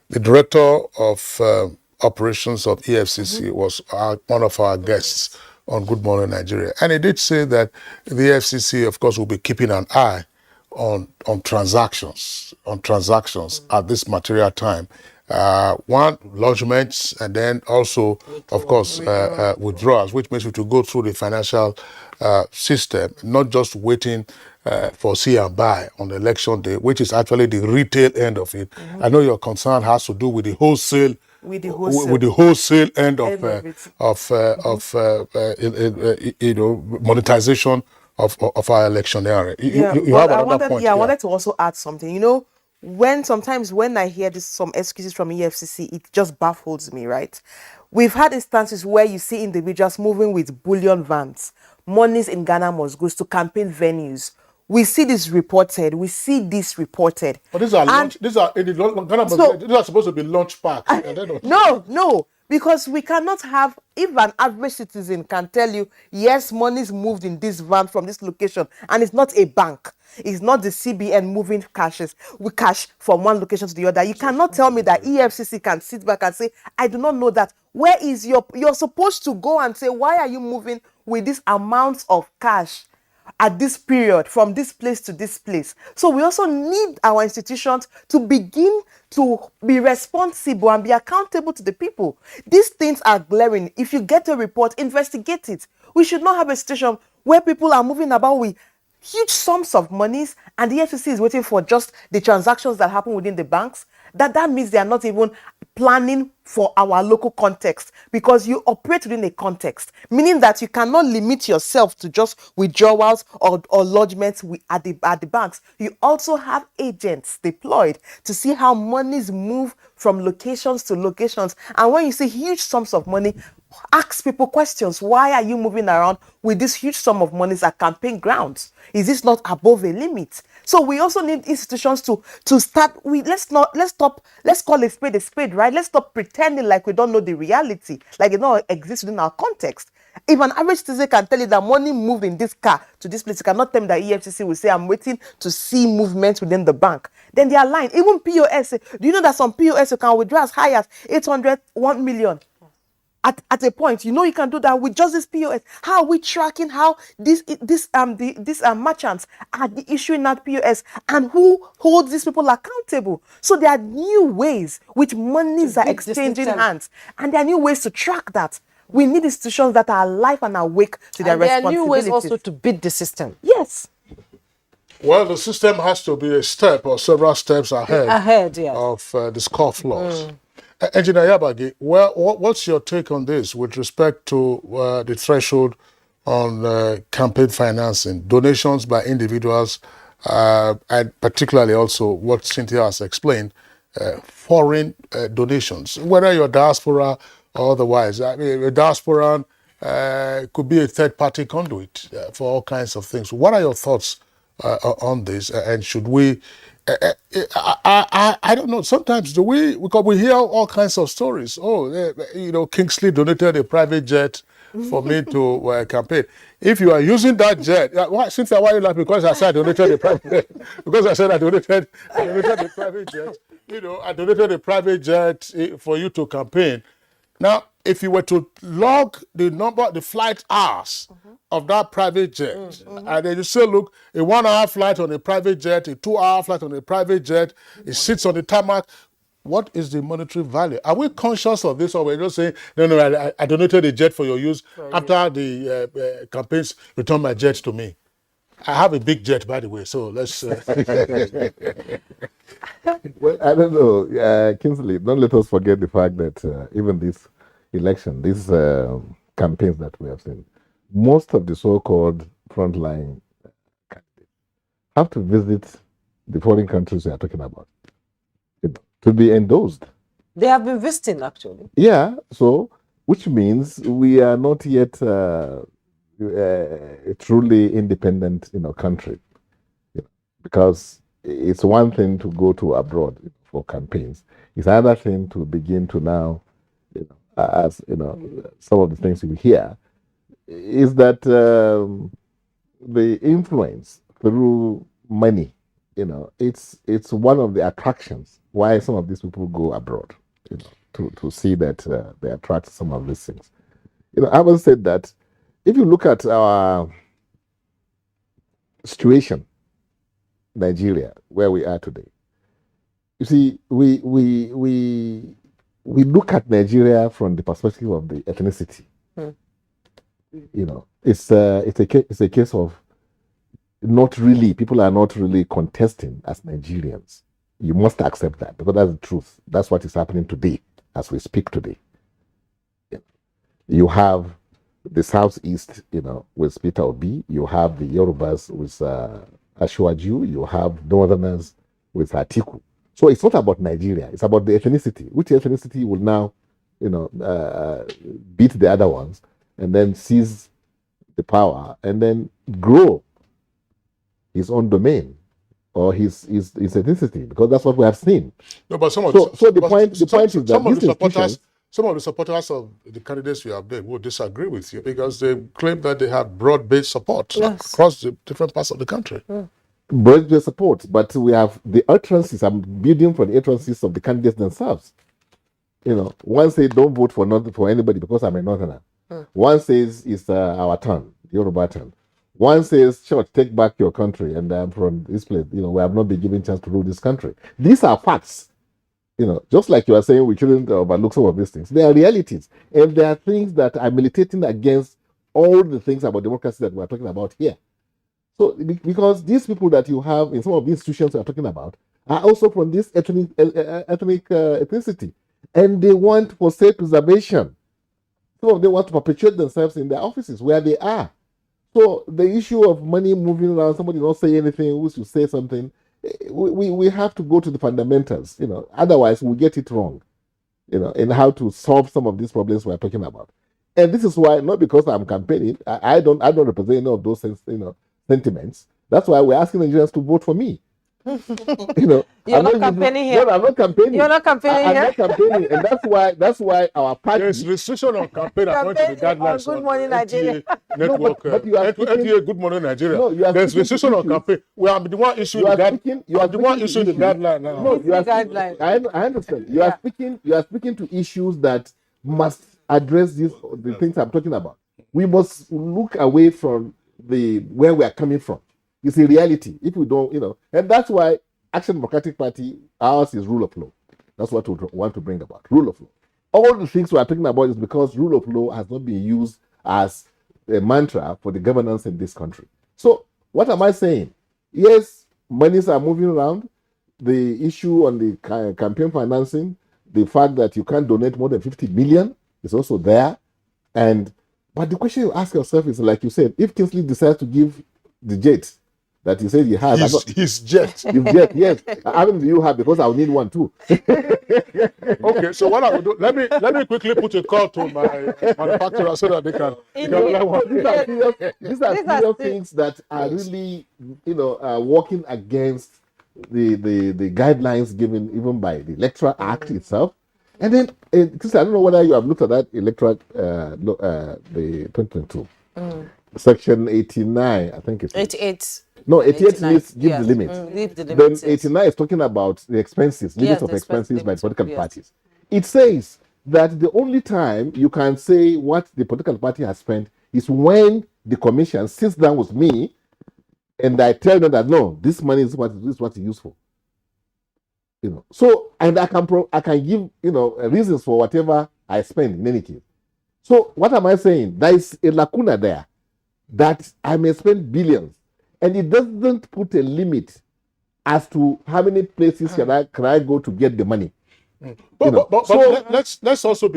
The director of operations of EFCC was one of our guests on Good Morning Nigeria. And he did say that the EFCC, of course, will be keeping an eye on transactions at this material time. One, lodgements, and then also, of course, withdrawals, which means we to go through the financial system, not just waiting for see and buy on the election day, which is actually the retail end of it. I know your concern has to do with the wholesale end of monetization of our electioneering. You have another point. I wanted to also add something. Sometimes when I hear some excuses from EFCC, it just baffles me, right? We've had instances where you see individuals moving with bullion vans, monies in Ghana must go to campaign venues. We see this reported. But these are supposed to be launch packs. No, because we cannot have, if an average citizen can tell you, yes, money is moved in this van from this location, and it's not a bank. It's not the CBN moving cash from one location to the other. You cannot tell me that EFCC can sit back and say, I do not know that. Where is you're supposed to go and say, why are you moving with this amount of cash at this period from this place to this place? So we also need our institutions to begin to be responsible and be accountable to the people. These things are glaring. If you get a report, investigate it. We should not have a situation where people are moving about with huge sums of monies and the FCC is waiting for just the transactions that happen within the banks. That means they are not even planning for our local context, because you operate within a context, meaning that you cannot limit yourself to just withdrawals or lodgements at the banks. You also have agents deployed to see how monies move from locations to locations. And when you see huge sums of money, ask people questions. Why are you moving around with this huge sum of monies at campaign grounds? Is this not above a limit? So we also need institutions to start. Let's call a spade, right? Let's stop pretending like we don't know the reality, like it don't exist within our context. If an average citizen can tell you that money moved in this car to this place, you cannot tell me that EFCC will say, I'm waiting to see movement within the bank. Then they are lying. Even POS, do you know that some POS you can withdraw as high as 800, 1 million? At a point, you can do that with just this POS. How are we tracking how these merchants are issuing that POS, and who holds these people accountable? So there are new ways which monies are exchanging hands, and there are new ways to track that. We need institutions that are alive and awake to their responsibilities. There are new ways also to beat the system. Yes. Well, the system has to be a step or several steps ahead yes, of the scofflaws. Engineer Yabagi, what's your take on this with respect to the threshold on campaign financing, donations by individuals, and particularly also what Cynthia has explained, foreign donations, whether you're diaspora or otherwise? I mean, a diaspora could be a third-party conduit for all kinds of things. What are your thoughts on this, and should we... I don't know. Sometimes because we hear all kinds of stories. Kingsley donated a private jet for me to campaign. If you are using that jet, Cynthia, why are you laughing? Because I said I donated a private jet. Because I said I donated a private jet. I donated a private jet for you to campaign. Now, if you were to log the flight hours of that private jet, and then you say, look, a 1 hour flight on a private jet, a 2 hour flight on a private jet, it sits on the tarmac, what is the monetary value? Are we conscious of this, or we're just saying, no, I donated a jet for your use. After the campaigns, return my jet to me. I have a big jet, by the way, so let's... Well, I don't know, Kingsley, don't let us forget the fact that even this election, these campaigns that we have seen, most of the so-called frontline candidates have to visit the foreign countries we are talking about to be endorsed. They have been visiting, actually. Yeah, so, which means we are not yet a truly independent country. Because it's one thing to go to abroad for campaigns. It's another thing to begin to now, as some of the things we hear, is that the influence through money, it's one of the attractions why some of these people go abroad, to see that they attract some of these things. Having said that, if you look at our situation, Nigeria, where we are today, you see, we look at Nigeria from the perspective of the ethnicity. It's a case of not really, people are not really contesting as Nigerians. You must accept that, because that's the truth. That's what is happening today, as we speak today. You have the Southeast, with Peter Obi. You have the Yorubas with Ashwaju. You have Northerners with Atiku. So it's not about Nigeria. It's about the ethnicity. Which ethnicity will now, beat the other ones and then seize the power and then grow his own domain or his ethnicity, because that's what we have seen. No, but the point is that some of the supporters of the candidates we have named will disagree with you, because they claim that they have broad-based support across the different parts of the country. Broad-based support, but we have the utterances. I'm building for the utterances of the candidates themselves. One says don't vote for anybody because I'm a northerner. One says it's our turn, Yoruba turn. One says, sure, take back your country, and I'm from this place. We have not been given a chance to rule this country. These are facts. Just like you are saying, we shouldn't overlook some of these things. They are realities. And there are things that are militating against all the things about democracy that we are talking about here. So, because these people that you have in some of the institutions we are talking about are also from this ethnicity. And they want for state preservation. Some of them want to perpetuate themselves in their offices where they are. So the issue of money moving around, somebody not say anything, who should say something, we have to go to the fundamentals, otherwise we'll get it wrong, in how to solve some of these problems we're talking about. And this is why, not because I'm campaigning, I don't represent any of those sentiments. That's why we're asking Nigerians to vote for me. You're not campaigning here. No, I'm not campaigning. You're not campaigning here. I'm not campaigning, and that's why our party. There's restriction on campaign according to the guidelines. Good Morning Nigeria Network. No, but you are speaking, NTA Good Morning Nigeria. No, you are There's restriction on campaign. We are the one issuing the guideline. You are the one issuing the guideline now. No, you are guideline. I understand. You are speaking. You are speaking to issues that must address the things I'm talking about. We must look away from where we are coming from. It's a reality. If we don't, and that's why Action Democratic Party, ours is rule of law. That's what we want to bring about, rule of law. All the things we are talking about is because rule of law has not been used as a mantra for the governance in this country. So what am I saying? Yes, monies are moving around. The issue on the campaign financing, the fact that you can't donate more than 50 million is also there. But the question you ask yourself is, like you said, if Kingsley decides to give the jet that he said he has. His jet. His jet, yes. How many do you have? Because I'll need one too. Okay, so what I will do, let me quickly put a call to my manufacturer so that they can. These are serious things that are really, working against the guidelines given even by the Electoral Act itself. And then, I don't know whether you have looked at that electoral, the 2022. Section 89, I think it's 88. No, 88 gives the limit. Then 89 is talking about the expenses, limits of expenses by political parties. It says that the only time you can say what the political party has spent is when the commission sits down with me and I tell them that no, this money is what it's used for. You know, so and I can give reasons for whatever I spend in any case. So what am I saying? There is a lacuna there that I may spend billions, and it doesn't put a limit as to how many places can I go to get the money. But let's also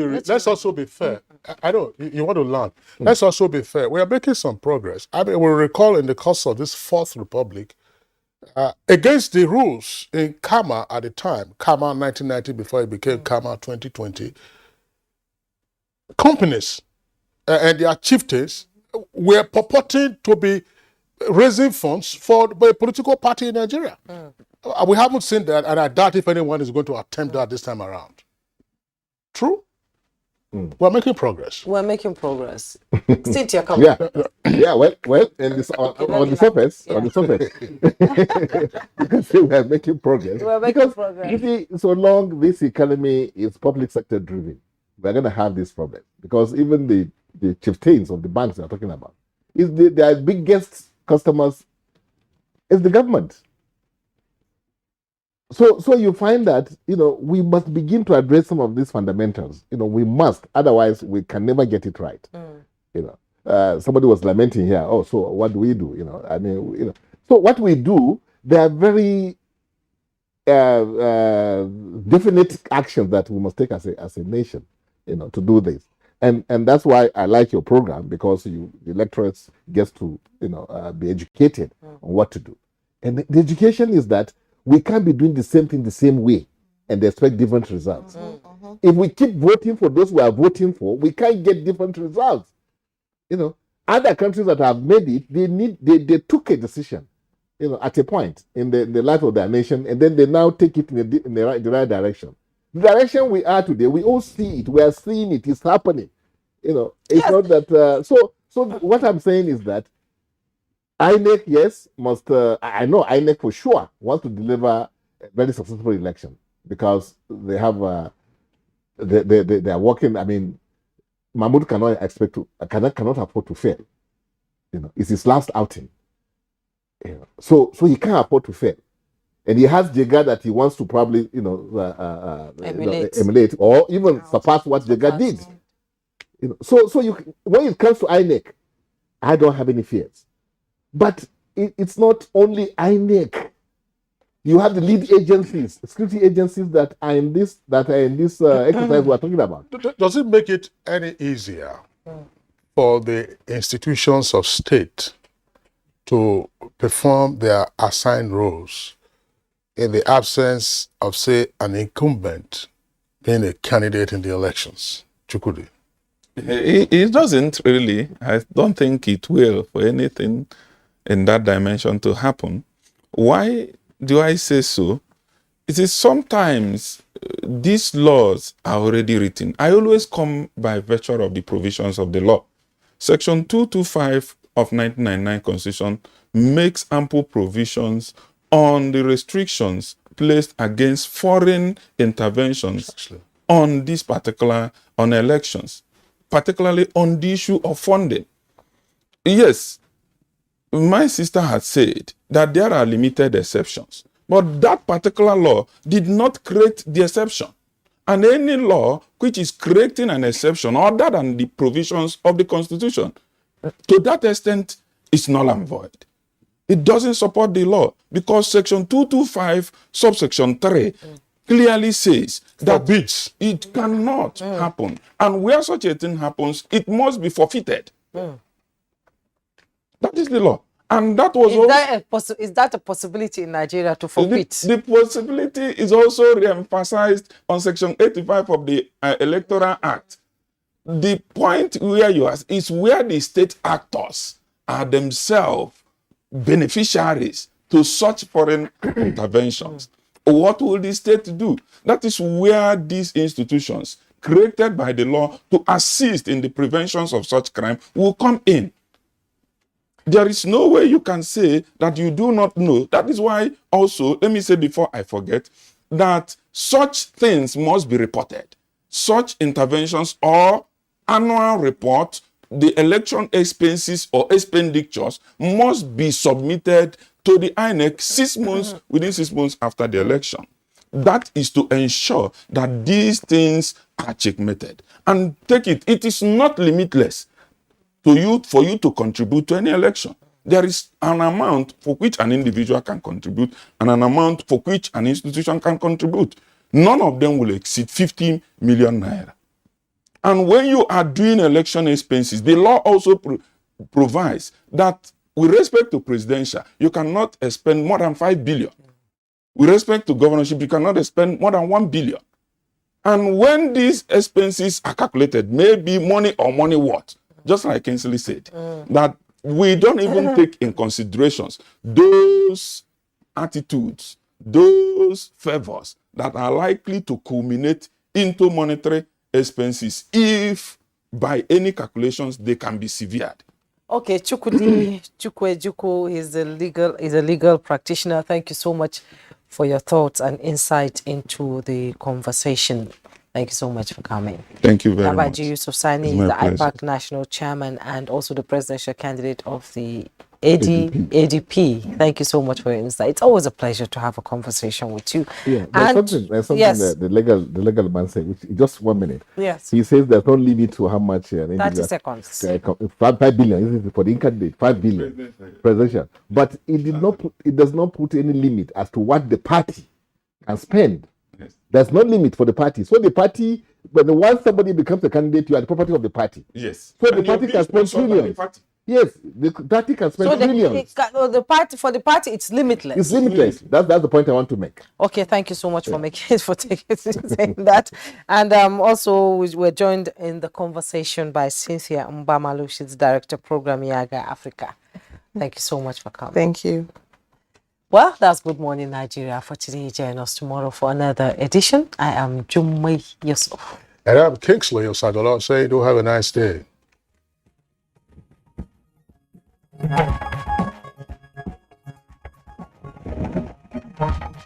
be fair. I know you want to learn. Let's also be fair. We are making some progress. I mean, we recall in the course of this Fourth Republic, against the rules in Kama at the time, Kama 1990 before it became Kama 2020, companies and their chieftains were purporting to be raising funds for a political party in Nigeria. We haven't seen that, and I doubt if anyone is going to attempt that this time around. True? We're making progress. We're making progress. Cynthia, come on. Yeah. Well, and this, on the surface, you can say we're making progress. We're making progress. You see, so long this economy is public sector driven, we're going to have this problem because even the chieftains of the banks we're talking about, their biggest customers is the government. So you find that, we must begin to address some of these fundamentals. We must, otherwise we can never get it right. Somebody was lamenting here, so what do we do? So what we do, there are very definite actions that we must take as a nation, to do this. And that's why I like your program, because the electorates gets to, be educated on what to do. And the education is that we can't be doing the same thing the same way and expect different results. If we keep voting for those we are voting for, we can't get different results. Other countries that have made it, they took a decision, at a point in the life of their nation, and then they now take it in the right direction. The direction we are today, we all see it. We are seeing it. It's happening. It's not that. So what I'm saying is that INEC, yes, must. I know INEC for sure wants to deliver a very successful election because they have. They are working. I mean, Mahmoud cannot afford to fail. It's his last outing. So he can't afford to fail, and he has Jega that he wants to probably emulate or even surpass what Jega did. So when it comes to INEC, I don't have any fears. But it's not only INEC. You have the lead agencies, security agencies that are in this exercise we're talking about. Does it make it any easier for the institutions of state to perform their assigned roles in the absence of, say, an incumbent being a candidate in the elections? Chukwudi. It doesn't really. I don't think it will for anything in that dimension to happen. Why do I say so? It is sometimes these laws are already written. I always come by virtue of the provisions of the law. Section 225 of 1999 Constitution makes ample provisions on the restrictions placed against foreign interventions on this particular, on elections, particularly on the issue of funding. Yes, my sister had said that there are limited exceptions, but that particular law did not create the exception. And any law which is creating an exception other than the provisions of the Constitution, to that extent, is null and void. It doesn't support the law because Section 225, subsection 3, clearly says that it cannot happen. And where such a thing happens, it must be forfeited. That is the law. And that was is that a possibility in Nigeria to forfeit? The possibility is also re-emphasized on Section 85 of the Electoral Act. The point where you are is where the state actors are themselves beneficiaries to such foreign interventions. What will the state do? That is where these institutions created by the law to assist in the preventions of such crime will come in. There is no way you can say that you do not know. That is why also, let me say before I forget, that such things must be reported. Such interventions or annual report, the election expenses or expenditures must be submitted to the INEC 6 months, within 6 months after the election. That is to ensure that these things are checkmated. And take it, it is not limitless to you for you to contribute to any election. There is an amount for which an individual can contribute and an amount for which an institution can contribute. None of them will exceed 50 million naira. And when you are doing election expenses, the law also provides that with respect to presidential, you cannot spend more than 5 billion. With respect to governorship, you cannot spend more than 1 billion. And when these expenses are calculated, maybe money or money what? Just like Kinsley said, that we don't even take in considerations those attitudes, those favors that are likely to culminate into monetary expenses if by any calculations they can be severed. Okay, Chukwudi Chukwejuku is a legal practitioner. Thank you so much for your thoughts and insight into the conversation. Thank you so much for coming. Thank you very much. Abaji Yusuf Sani is the IPAC National Chairman and also the presidential candidate of the ADP. Thank you so much for your insight. It's always a pleasure to have a conversation with you. Yeah, there's something yes. that the legal man said, which just 1 minute. Yes. He says there's no limit to how much 30 seconds. 5 billion is for the candidate, 5 billion presidential. But it does not put any limit as to what the party can spend. Yes. There's no limit for the party. So the party, once somebody becomes a candidate, you are the property of the party. Yes. So the party can spend trillions. Yes, the party can spend trillions. For the party, it's limitless. It's limitless. That's the point I want to make. Okay, thank you so much for saying that. And also, we're joined in the conversation by Cynthia Mbamalu. She's Director Program Yaga Africa. Thank you so much for coming. Thank you. Well, that's Good Morning Nigeria for today. Join us tomorrow for another edition. I am Jummai Yusuf. And I'm Kingsley Osadola. Say, do have a nice day. Thank you.